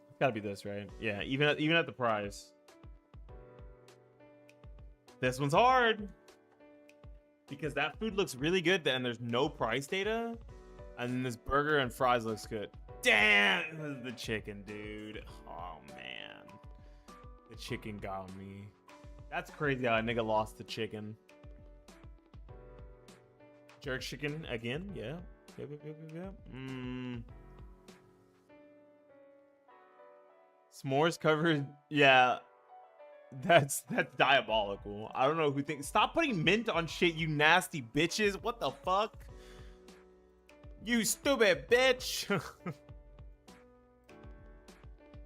It's gotta be this, right? Yeah, even at the price. This one's hard. Because that food looks really good and there's no price data. And then this burger and fries looks good. Damn, this is the chicken, dude. Oh, man. The chicken got me. That's crazy how a nigga lost the chicken. Jerk chicken again? Yeah. Yep. S'mores covered. Yeah. That's diabolical. I don't know who thinks. Stop putting mint on shit, you nasty bitches. What the fuck? You stupid bitch.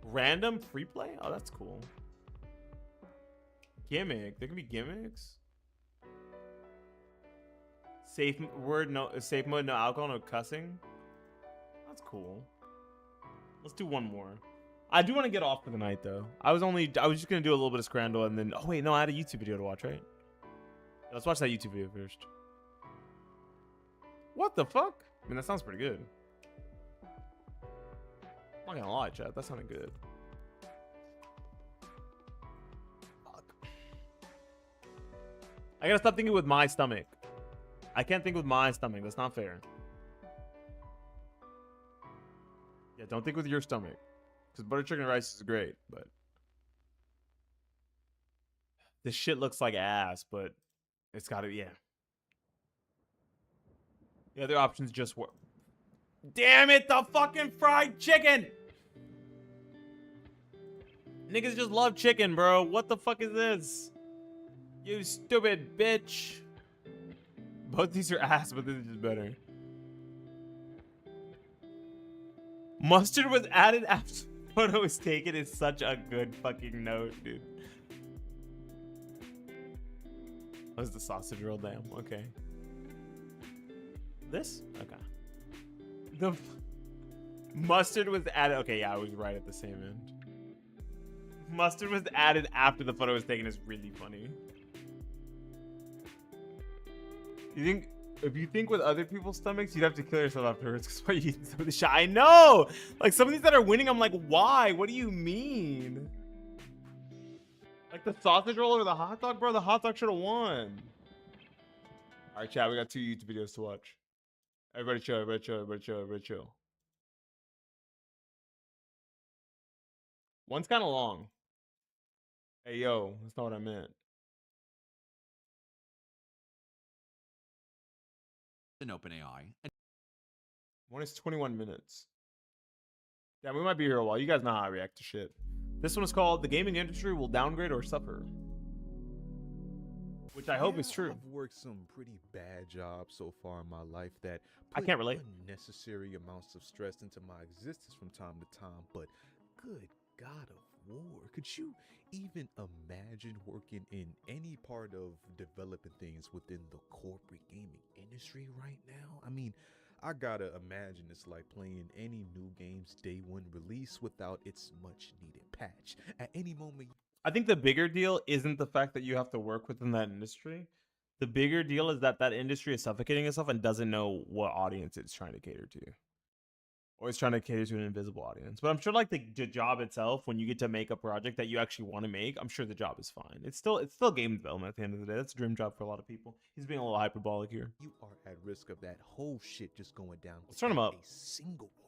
Random free play? Oh, that's cool. Gimmick. There can be gimmicks. Safe word, no safe mode, no alcohol, no cussing. That's cool. Let's do one more. I do want to get off for the night though. I was just gonna do a little bit of Scrandle and then oh wait, no, I had a YouTube video to watch, right? Let's watch that YouTube video first. What the fuck? I mean, that sounds pretty good. I'm not gonna lie, chat. That sounded good. I gotta stop thinking with my stomach. I can't think with my stomach. That's not fair. Yeah, don't think with your stomach. Because butter chicken and rice is great, but... This shit looks like ass, but... It's gotta be, yeah. The other options just work. Damn it, the fucking fried chicken! Niggas just love chicken, bro. What the fuck is this? You stupid bitch. Both these are ass, but this is just better. Mustard was added after the photo was taken is such a good fucking note, dude. That was the sausage roll, damn. Okay. This? Okay. The mustard was added. Okay, yeah, I was right at the same end. Mustard was added after the photo was taken is really funny. You think if you think with other people's stomachs, you'd have to kill yourself afterwards because why you eating some of the shit? I know. Like some of these that are winning, I'm like, why? What do you mean? Like the sausage roll or the hot dog, bro? The hot dog should have won. All right, chat. We got 2 YouTube videos to watch. Everybody chill. Everybody chill. Everybody chill. Everybody chill. One's kind of long. Hey, yo, that's not what I meant. An OpenAI. And One is 21 minutes. Yeah, we might be here a while. You guys know how I react to shit. This one is called "The Gaming Industry Will Downgrade or Suffer," which I hope is true. I've worked some pretty bad jobs so far in my life that I put can't relate. unnecessary amounts of stress into my existence from time to time, but good God of war, could you even imagine working in any part of developing things within the corporate gaming industry right now? I mean, I gotta imagine it's like playing any new game's day one release without its much needed patch. At any moment, I think the bigger deal isn't the fact that you have to work within that industry. The bigger deal is that that industry is suffocating itself and doesn't know what audience it's trying to cater to, or it's trying to cater to an invisible audience. But I'm sure, like the job itself, when you get to make a project that you actually want to make, I'm sure the job is fine. It's still game development at the end of the day. That's a dream job for a lot of people. He's being a little hyperbolic here. you are at risk of that whole shit just going down Let's turn him without up. a single warning.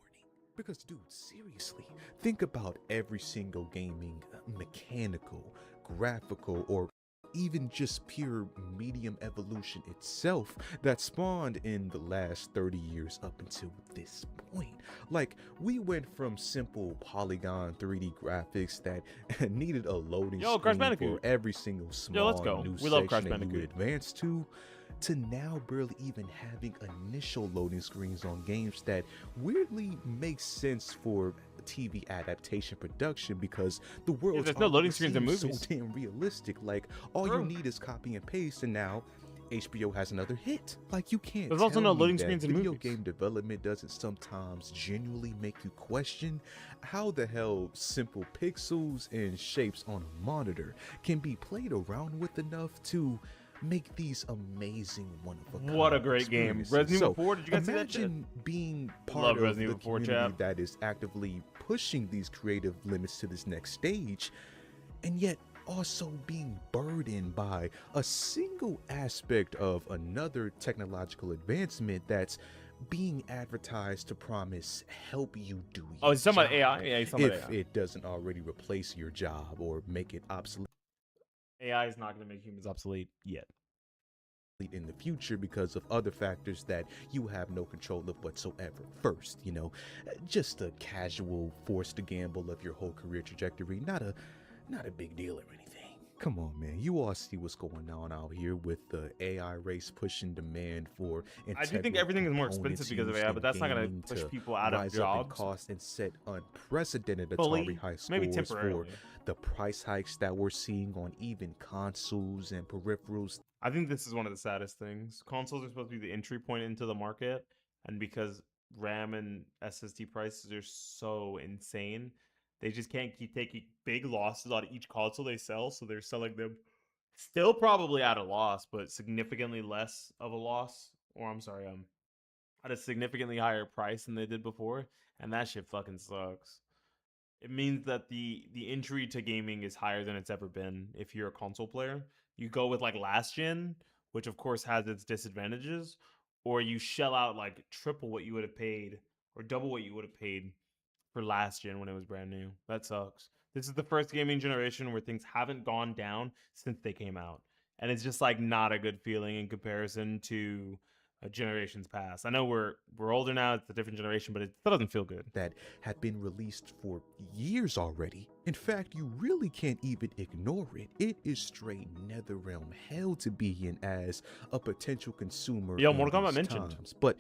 Because, dude, seriously, think about every single gaming mechanical, graphical, or even just pure medium evolution itself that spawned in the last 30 years up until this point. Like, we went from simple polygon 3D graphics that needed a loading Yo, Crash screen for Bandicoot. every single Yo, let's small go. new We love Crash section that you would Bandicoot. advance to now barely even having initial loading screens on games that weirdly makes sense for TV adaptation production because the world there's no loading screens in movies. so damn realistic. Like all True. you need is copy and paste, and now HBO has another hit. Like you can't. There's also tell no me loading that screens in video movies. game development doesn't sometimes genuinely make you question how the hell simple pixels and shapes on a monitor can be played around with enough to make these amazing one-of-a-kind What a great game. experiences. Resident Evil So, 4, did you guys see that shit? imagine being part Love of Resident the Evil 4, community chap. that is actively pushing these creative limits to this next stage, and yet also being burdened by a single aspect of another technological advancement that's being advertised to promise help you do Oh, your he's talking about job AI? Yeah, he's talking about if AI. it doesn't already replace your job or make it obsolete AI is not going to make humans obsolete yet. in the future because of other factors that you have no control of whatsoever. First, just a casual forced gamble of your whole career trajectory, not a big deal or anything. Come on, man. You all see what's going on out here with the AI race pushing demand for I do think integral everything is more components expensive because of used AI, in but that's not going gaming to push to people out of rise up in jobs cost and set unprecedented fully. Atari high Maybe scores for temporarily. the price hikes that we're seeing on even consoles and peripherals. I think this is one of the saddest things. Consoles are supposed to be the entry point into the market, and because RAM and SSD prices are so insane, they just can't keep taking big losses on each console they sell, so they're selling them still probably at a loss, but significantly less of a loss. Or I'm sorry, at a significantly higher price than they did before, and that shit fucking sucks. It means that the entry to gaming is higher than it's ever been if you're a console player. You go with like last gen, which of course has its disadvantages, or you shell out like triple what you would have paid or double what you would have paid for last gen when it was brand new. That sucks. This is the first gaming generation where things haven't gone down since they came out. And it's just like not a good feeling in comparison to generations past. I know we're older now, it's a different generation, but it still doesn't feel good. That had been released for years already. In fact, you really can't even ignore it. It is straight netherrealm hell to be in as a potential consumer Yo, in Mortal Kombat these mentioned. times. But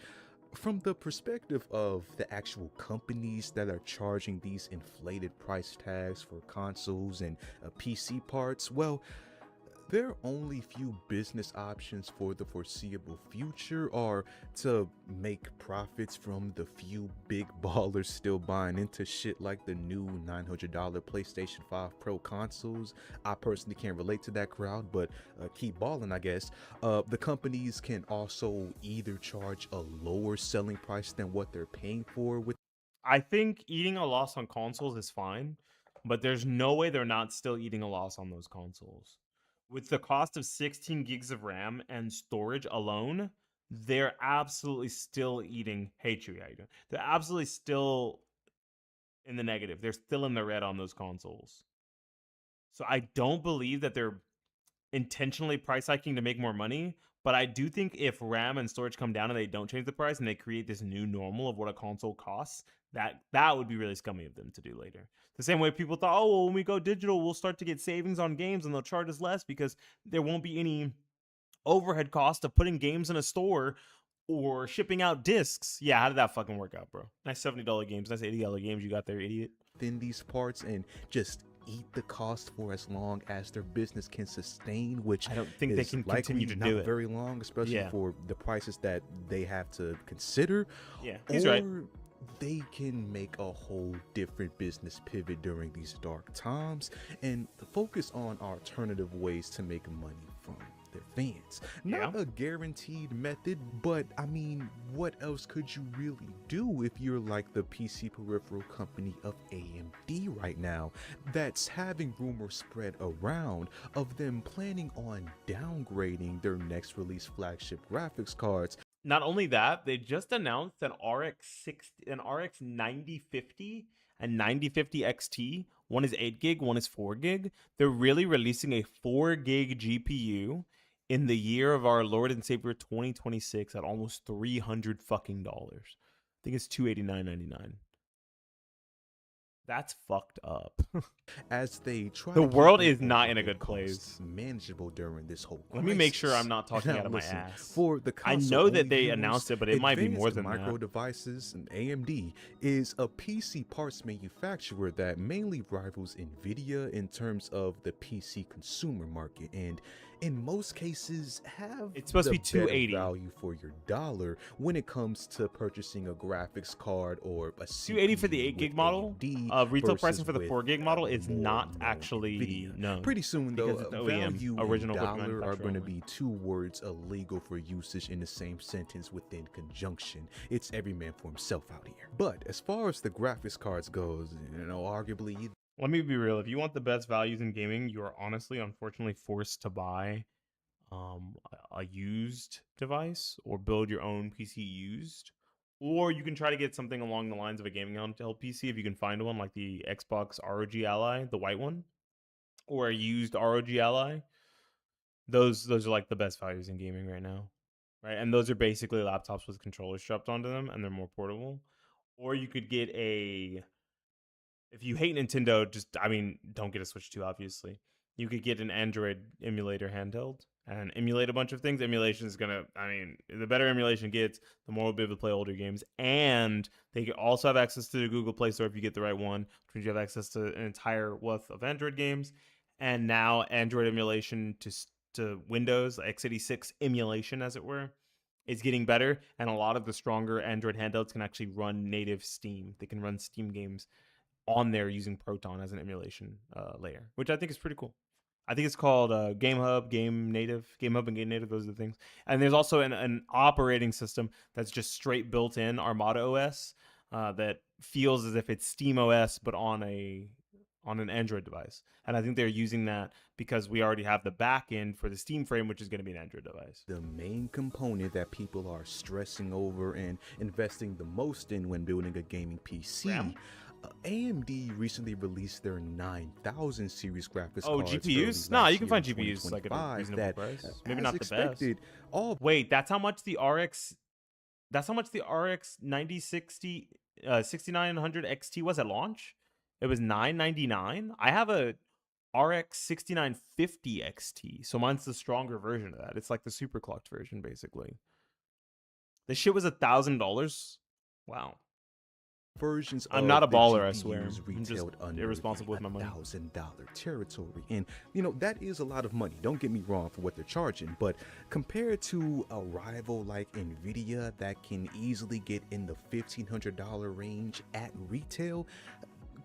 from the perspective of the actual companies that are charging these inflated price tags for consoles and PC parts, well, their only few business options for the foreseeable future are to make profits from the few big ballers still buying into shit like the new $900 PlayStation 5 Pro consoles. I personally can't relate to that crowd, but keep balling, I guess. The companies can also either charge a lower selling price than what they're paying for with I think eating a loss on consoles is fine, but there's no way they're not still eating a loss on those consoles. With the cost of 16 gigs of RAM and storage alone, they're absolutely still eating. Hey, Chewy, how you doing? They're absolutely still in the negative. They're still in the red on those consoles. So I don't believe that they're intentionally price hiking to make more money. But I do think if RAM and storage come down and they don't change the price and they create this new normal of what a console costs, that would be really scummy of them to do later. The same way people thought, oh, well, when we go digital, we'll start to get savings on games and they'll charge us less because there won't be any overhead cost of putting games in a store or shipping out discs. Yeah, how did that fucking work out, bro? Nice $70 games, nice $80 games you got there, idiot. Within these parts and just eat the cost for as long as their business can sustain, which I don't think they can continue to not do it very long, especially for the prices that they have to consider. Yeah, he's right. They can make a whole different business pivot during these dark times and focus on alternative ways to make money from their fans. Not a guaranteed method, but I mean, what else could you really do if you're like the PC peripheral company of AMD right now that's having rumors spread around of them planning on downgrading their next release flagship graphics cards? Not only that, they just announced an RX 9050 and 9050 XT. One is 8 gig, one is 4 gig. They're really releasing a 4 gig GPU in the year of our Lord and Savior 2026 at almost $300 fucking dollars. I think it's $289.99. That's fucked up. As they try, the world is not in a good place. Manageable during this whole crisis. Let me make sure I'm not talking out of my ass. For the I know that they announced it, but it might be more than Micro that. Devices and AMD is a PC parts manufacturer that mainly rivals Nvidia in terms of the PC consumer market, and in most cases have it's supposed to be $280 value for your dollar when it comes to purchasing a graphics card or a $280 for the 8 gig model. Retail pricing for the 4 gig model is not actually known. Pretty soon though, OEM, value original and dollar are going to only. be two words illegal for usage in the same sentence within conjunction. It's every man for himself out here. But as far as the graphics cards goes, arguably, let me be real. If you want the best values in gaming, you are honestly, unfortunately, forced to buy a used device or build your own PC used. Or you can try to get something along the lines of a gaming handheld PC if you can find one, like the Xbox ROG Ally, the white one, or a used ROG Ally. Those are like the best values in gaming right now, right? And those are basically laptops with controllers strapped onto them, and they're more portable. Or you could get if you hate Nintendo, don't get a Switch 2, obviously. You could get an Android emulator handheld and emulate a bunch of things. Emulation is the better emulation gets, the more we'll be able to play older games. And they also have access to the Google Play Store if you get the right one, which means you have access to an entire wealth of Android games. And now Android emulation to Windows, x86 emulation, as it were, is getting better. And a lot of the stronger Android handhelds can actually run native Steam. They can run Steam games on there using Proton as an emulation layer, which I think is pretty cool. I think it's called Game Hub, Game Native. Game Hub and Game Native, those are the things. And there's also an operating system that's just straight built in, Armada OS, that feels as if it's Steam OS, but on an Android device. And I think they're using that because we already have the back end for the Steam frame, which is going to be an Android device. The main component that people are stressing over and investing the most in when building a gaming PC. RAM? AMD recently released their 9000 series graphics cards. Oh, GPUs? Nah, you can find GPUs like at a reasonable price. Maybe not the best. Wait, that's how much the RX 9060 6900 XT was at launch? It was $999. I have a RX 6950 XT, so mine's the stronger version of that. It's like the super clocked version, basically. This shit was $1,000. Wow. Versions I'm not a baller, I GPUs swear. I'm just irresponsible with my money. $1,000 territory, and that is a lot of money. Don't get me wrong for what they're charging, but compared to a rival like Nvidia that can easily get in the $1,500 range at retail,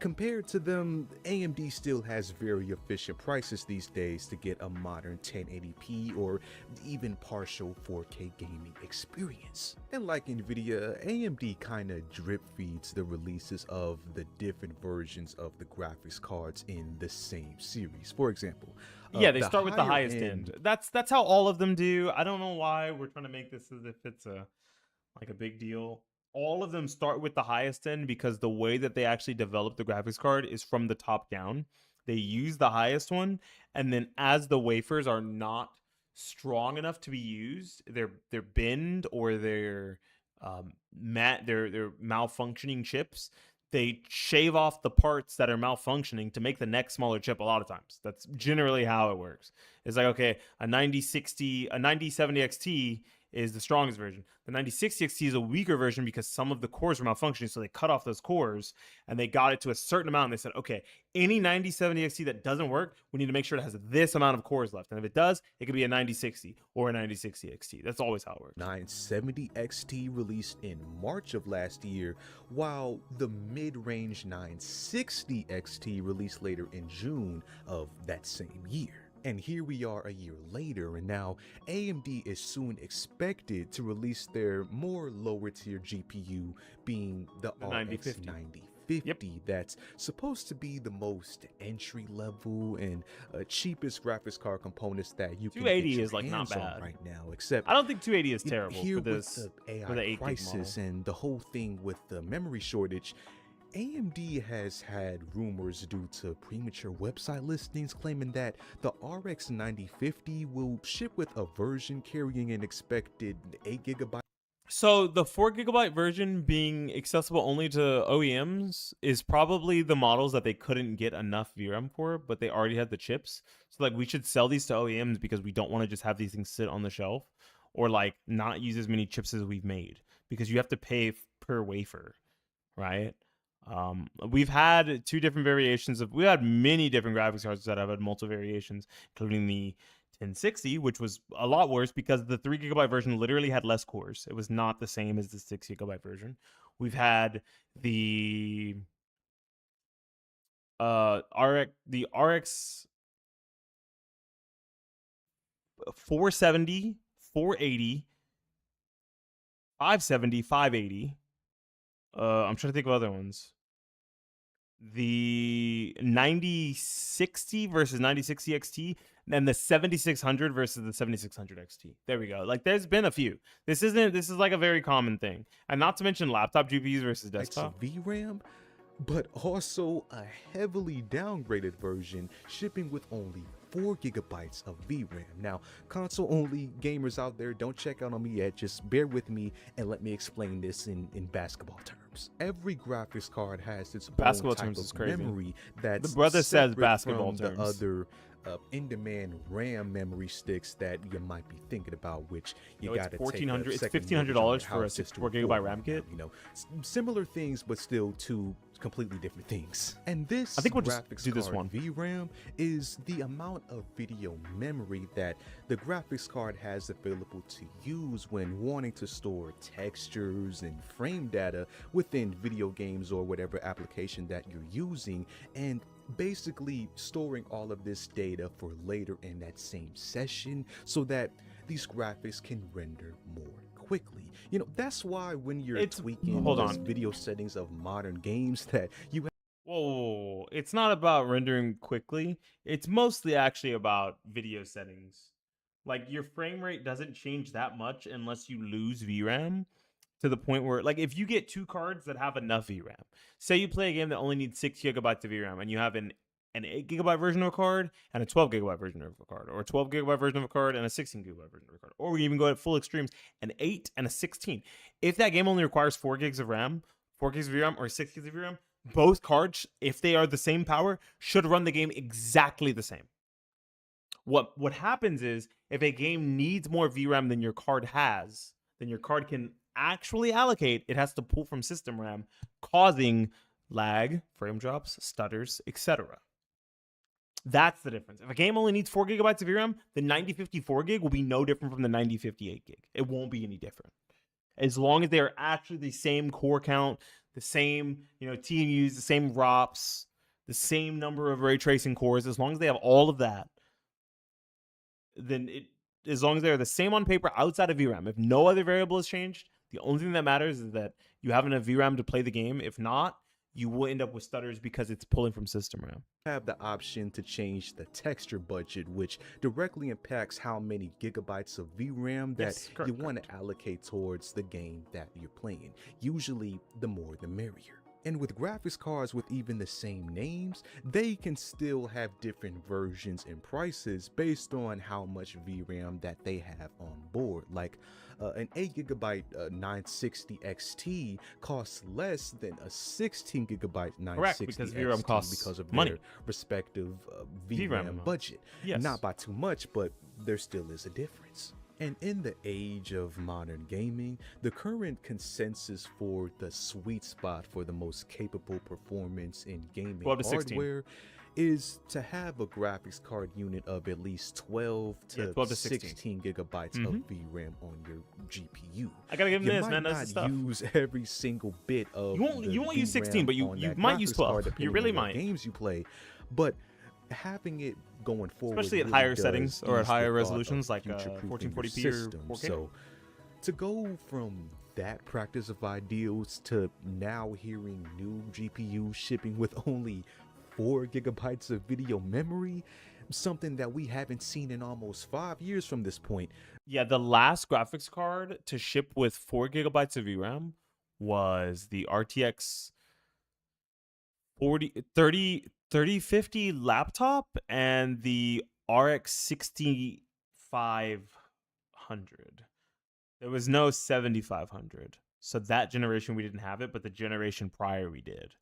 compared to them, AMD still has very efficient prices these days to get a modern 1080p or even partial 4K gaming experience. And like Nvidia, AMD kinda drip feeds the releases of the different versions of the graphics cards in the same series. For example, yeah, they start with the highest end. That's how all of them do. I don't know why we're trying to make this as if it's a big deal. all of them start with the highest end because the way that they actually develop the graphics card is from the top down. They use the highest one, and then as the wafers are not strong enough to be used, they're binned or they're malfunctioning chips. They shave off the parts that are malfunctioning to make the next smaller chip a lot of times. That's generally how it works. It's like, okay, a 9070 XT is the strongest version. The 9060 XT is a weaker version because some of the cores were malfunctioning, so they cut off those cores and they got it to a certain amount. And they said, okay, any 9070 XT that doesn't work, we need to make sure it has this amount of cores left. And if it does, it could be a 9060 or a 9060 XT. That's always how it works. 970 XT released in March of last year, while the mid-range 960 XT released later in June of that same year. And here we are a year later, and now AMD is soon expected to release their more lower tier GPU, being the RX 9050. Yep. That's supposed to be the most entry level and cheapest graphics card components that you can get 280 your is like not hands on bad right now. Except I don't think 280 is you know, terrible here for this with the AI for the 8 gig crisis model. and the whole thing with the memory shortage. AMD has had rumors due to premature website listings claiming that the RX 9050 will ship with a version carrying an expected 8 GB. So the 4 GB version being accessible only to OEMs is probably the models that they couldn't get enough VRAM for, but they already had the chips. So like we should sell these to OEMs because we don't want to just have these things sit on the shelf or like not use as many chips as we've made because you have to pay per wafer, right? We've had two different variations we had many different graphics cards that have had multiple variations, including the 1060, which was a lot worse because the 3 GB version literally had less cores. It was not the same as the 6 GB version. We've had the RX 470, 480, 570, 580. I'm trying to think of other ones. The 9060 versus 9060 XT, and the 7600 versus the 7600 XT. There we go. Like there's been a few. This is like a very common thing. And not to mention laptop GPUs versus desktop. VRAM, but also a heavily downgraded version shipping with only 4 GB of VRAM. Now, console-only gamers out there, don't check out on me yet. Just bear with me and let me explain this in basketball terms. Every graphics card has its Basketball own type terms of is crazy. memory that's The brother says separate basketball from terms. the other in-demand RAM memory sticks that you might be thinking about, which you got to take $1,400. a It's second $1,500 mortgage for on a house just to 64 GB afford RAM right kit. now. You know, similar things, but still two completely different things. And this I think we'll just graphics do this card one. VRAM is the amount of video memory that the graphics card has available to use when wanting to store textures and frame data within video games or whatever application that you're using, and basically storing all of this data for later in that same session so that these graphics can render more quickly. You know, that's why when you're tweaking those video settings of modern games that you have. Whoa, it's not about rendering quickly. It's mostly actually about video settings. Like your frame rate doesn't change that much unless you lose VRAM to the point where, like, if you get two cards that have enough VRAM, say you play a game that only needs 6 GB of VRAM and you have an 8 GB version of a card and a 12 GB version of a card, or a 12 GB version of a card and a 16 GB version of a card, or we even go at full extremes, an 8 and a 16. If that game only requires 4 gigs of RAM, 4 gigs of VRAM, or 6 gigs of VRAM, both cards, if they are the same power, should run the game exactly the same. What happens is if a game needs more VRAM than your card has, then your card can actually allocate. It has to pull from system RAM, causing lag, frame drops, stutters, etc. That's the difference. If a game only needs 4 GB of VRAM, the 9054 gig will be no different from the 9058 gig. It won't be any different. As long as they are actually the same core count, the same, TMUs, the same ROPs, the same number of ray tracing cores, as long as they have all of that, then as long as they're the same on paper outside of VRAM, if no other variable has changed, the only thing that matters is that you have enough VRAM to play the game. If not, you will end up with stutters because it's pulling from system RAM. Have the option to change the texture budget, which directly impacts how many gigabytes of VRAM that Yes, correct, you want to allocate towards the game that you're playing. Usually, the more the merrier. And with graphics cards with even the same names, they can still have different versions and prices based on how much VRAM that they have on board. Like an 8GB 960 XT costs less than a 16GB 960 because XT VRAM costs because of money. their respective VRAM VRAM amount. budget. Yes. Not by too much, but there still is a difference. And in the age of modern gaming, the current consensus for the sweet spot for the most capable performance in gaming 12 to 16. hardware is to have a graphics card unit of at least 12 to 16 gigabytes of VRAM on your GPU. I gotta give him this, might man. That's not the stuff. use every single bit of You won't use 16, but you on you that might use graphics card 12. You depending really on what might. games you play, but having it going forward, Especially at really higher does settings or at ease the higher thought of resolutions like future-proofing your 1440p or system. 4K. So to go from that practice of ideals to now hearing new GPUs shipping with only 4 gigabytes of video memory, something that we haven't seen in almost 5 years from this point. Yeah, the last graphics card to ship with 4 gigabytes of VRAM was the RTX 3050 laptop and the RX 6500. There was no 7500. So that generation we didn't have it, but the generation prior we did.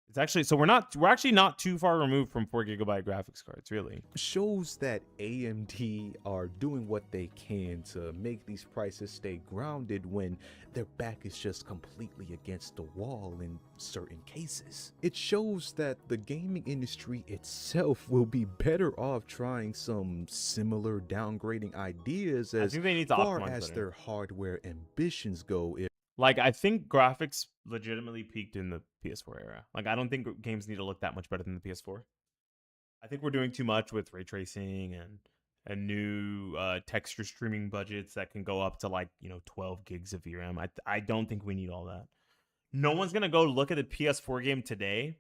It's actually, so we're actually not too far removed from 4 gigabyte graphics cards, really. Shows that AMD are doing what they can to make these prices stay grounded when their back is just completely against the wall in certain cases. It shows that the gaming industry itself will be better off trying some similar downgrading ideas as think they need to far optimize as better. their hardware ambitions go. Like, I think graphics legitimately peaked in the PS4 era. Like, I don't think games need to look that much better than the PS4. I think we're doing too much with ray tracing and new texture streaming budgets that can go up to, like, 12 gigs of VRAM. I don't think we need all that. No one's going to go look at a PS4 game today,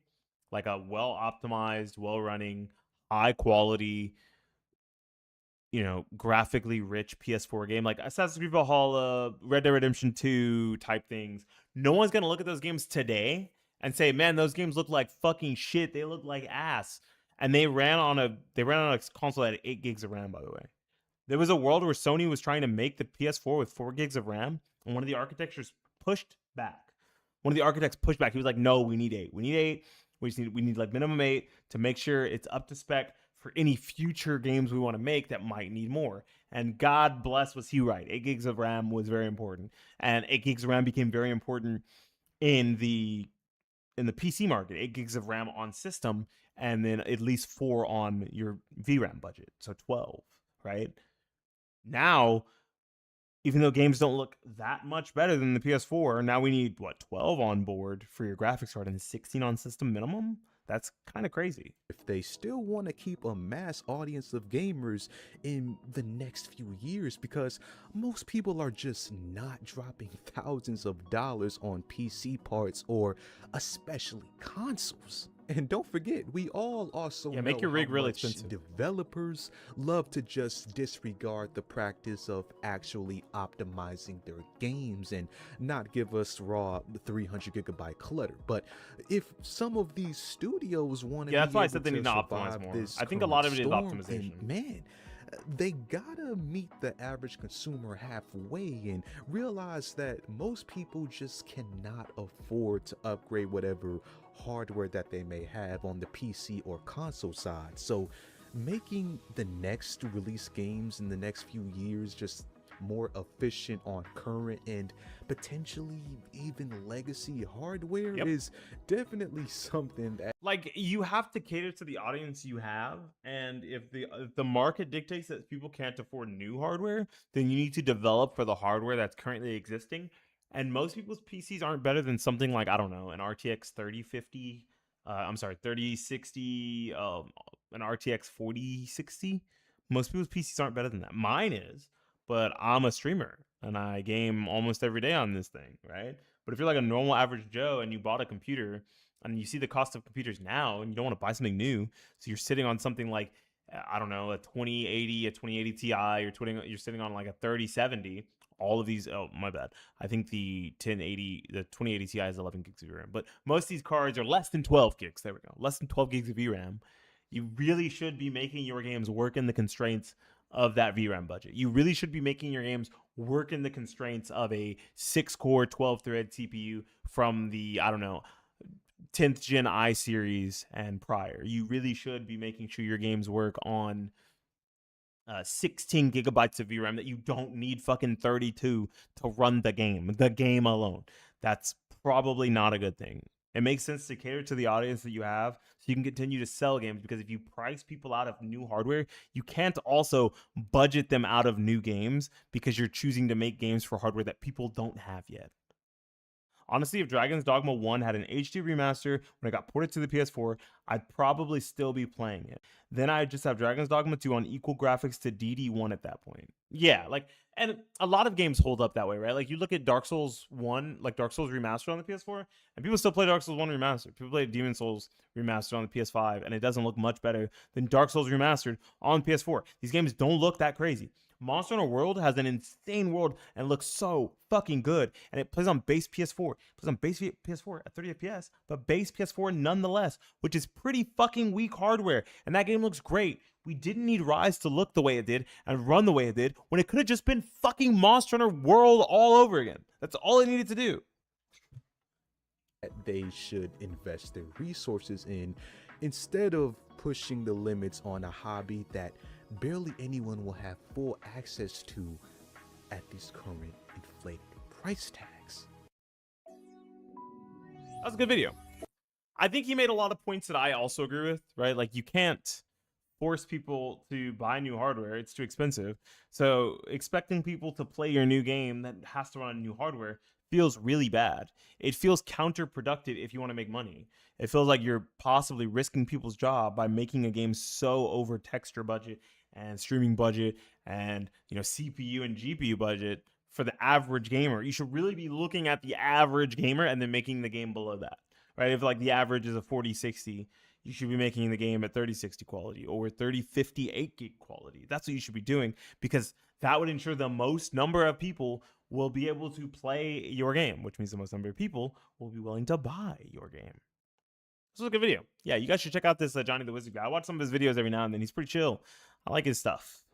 like a well-optimized, well-running, high-quality, graphically rich PS4 game like Assassin's Creed Valhalla, Red Dead Redemption 2 type things. No one's gonna look at those games today and say, man, those games look like fucking shit. They look like ass. And they ran on a console that had 8 gigs of RAM, by the way. There was a world where Sony was trying to make the PS4 with 4 gigs of RAM, and one of the architects pushed back. He was like, no, we need 8. We need 8. We need like minimum 8 to make sure it's up to spec for any future games we want to make that might need more. And God bless, was he right. 8 gigs of RAM was very important. And 8 gigs of RAM became very important in the PC market. 8 gigs of RAM on system, and then at least 4 on your VRAM budget. So 12, right? Now, even though games don't look that much better than the PS4, now we need, 12 on board for your graphics card and 16 on system minimum? That's kind of crazy. If they still want to keep a mass audience of gamers in the next few years, because most people are just not dropping thousands of dollars on PC parts or especially consoles. And don't forget, we all also know make your rig how really much expensive. developers love to just disregard the practice of actually optimizing their games and not give us raw 300 gigabyte clutter. But if some of these studios want to, that's why I said they need to optimize more. I think a lot of it is optimization. Man, they gotta meet the average consumer halfway and realize that most people just cannot afford to upgrade whatever hardware that they may have on the PC or console side. So making the next release games in the next few years just more efficient on current and potentially even legacy hardware is definitely something that, like, you have to cater to the audience you have, and if the market dictates that people can't afford new hardware, then you need to develop for the hardware that's currently existing. And most people's PCs aren't better than something like, I don't know, an RTX 3060, an RTX 4060. Most people's PCs aren't better than that. Mine is, but I'm a streamer and I game almost every day on this thing, right? But if you're like a normal average Joe and you bought a computer And you see the cost of computers now, and you don't want to buy something new. So you're sitting on something like, I don't know, a 2080, a 2080 Ti, you're sitting on like a 3070. All of these, oh, my bad. I think the 2080 Ti is 11 gigs of VRAM. But most of these cards are less than 12 gigs. There we go. Less than 12 gigs of VRAM. You really should be making your games work in the constraints of that VRAM budget. You really should be making your games work in the constraints of a 6-core, 12-thread CPU from the, I don't know, 10th gen I series and prior. You really should be making sure your games work on 16 gigabytes of VRAM that you don't need fucking 32 to run the game alone. That's probably not a good thing. It makes sense to cater to the audience that you have so you can continue to sell games, because if you price people out of new hardware, you can't also budget them out of new games because you're choosing to make games for hardware that people don't have yet. Honestly, if Dragon's Dogma 1 had an HD remaster when it got ported to the PS4, I'd probably still be playing it. Then I'd just have Dragon's Dogma 2 on equal graphics to DD1 at that point. Yeah, like, and a lot of games hold up that way, right? Like, you look at Dark Souls 1, like Dark Souls Remastered on the PS4, and people still play Dark Souls 1 Remastered. People play Demon Souls Remastered on the PS5, and it doesn't look much better than Dark Souls Remastered on PS4. These games don't look that crazy. Monster Hunter World has an insane world and looks so fucking good. And it plays on base PS4. It plays on base PS4 at 30 FPS, but base PS4 nonetheless, which is pretty fucking weak hardware. And that game looks great. We didn't need Rise to look the way it did and run the way it did when it could have just been fucking Monster Hunter World all over again. That's all it needed to do. They should invest their resources in, instead of pushing the limits on a hobby that barely anyone will have full access to at these current inflated price tags. That was a good video. I think he made a lot of points that I also agree with, right? Like, you can't force people to buy new hardware. It's too expensive. So expecting people to play your new game that has to run on new hardware feels really bad. It feels counterproductive if you want to make money. It feels like you're possibly risking people's job by making a game so over texture budget and streaming budget and, you know, CPU and GPU budget for the average gamer. You should really be looking at the average gamer and then making the game below that, right? If like the average is a 4060, you should be making the game at 3060 quality or 3058 gig quality. That's what you should be doing, because that would ensure the most number of people will be able to play your game, which means the most number of people will be willing to buy your game. This was a good video. Yeah, you guys should check out this Johnny the Wizard guy. I watch some of his videos every now and then. He's pretty chill. I like his stuff.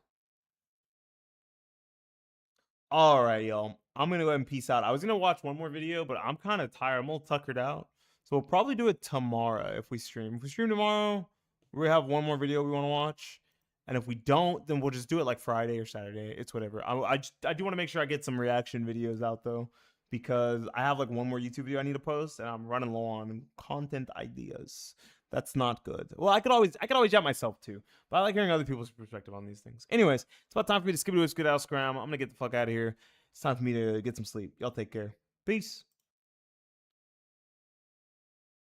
All right, y'all. I'm going to go ahead and peace out. I was going to watch one more video, but I'm kind of tired. I'm all tuckered out. So we'll probably do it tomorrow if we stream. If we stream tomorrow, we have one more video we want to watch. And if we don't, then we'll just do it like Friday or Saturday. It's whatever. I do want to make sure I get some reaction videos out, though, because I have like one more YouTube video I need to post, and I'm running low on content ideas. That's not good. Well, I could always jump myself too, but I like hearing other people's perspective on these things. Anyways, it's about time for me to skip it with good out scram. I'm gonna get the fuck out of here. It's time for me to get some sleep. Y'all take care. Peace.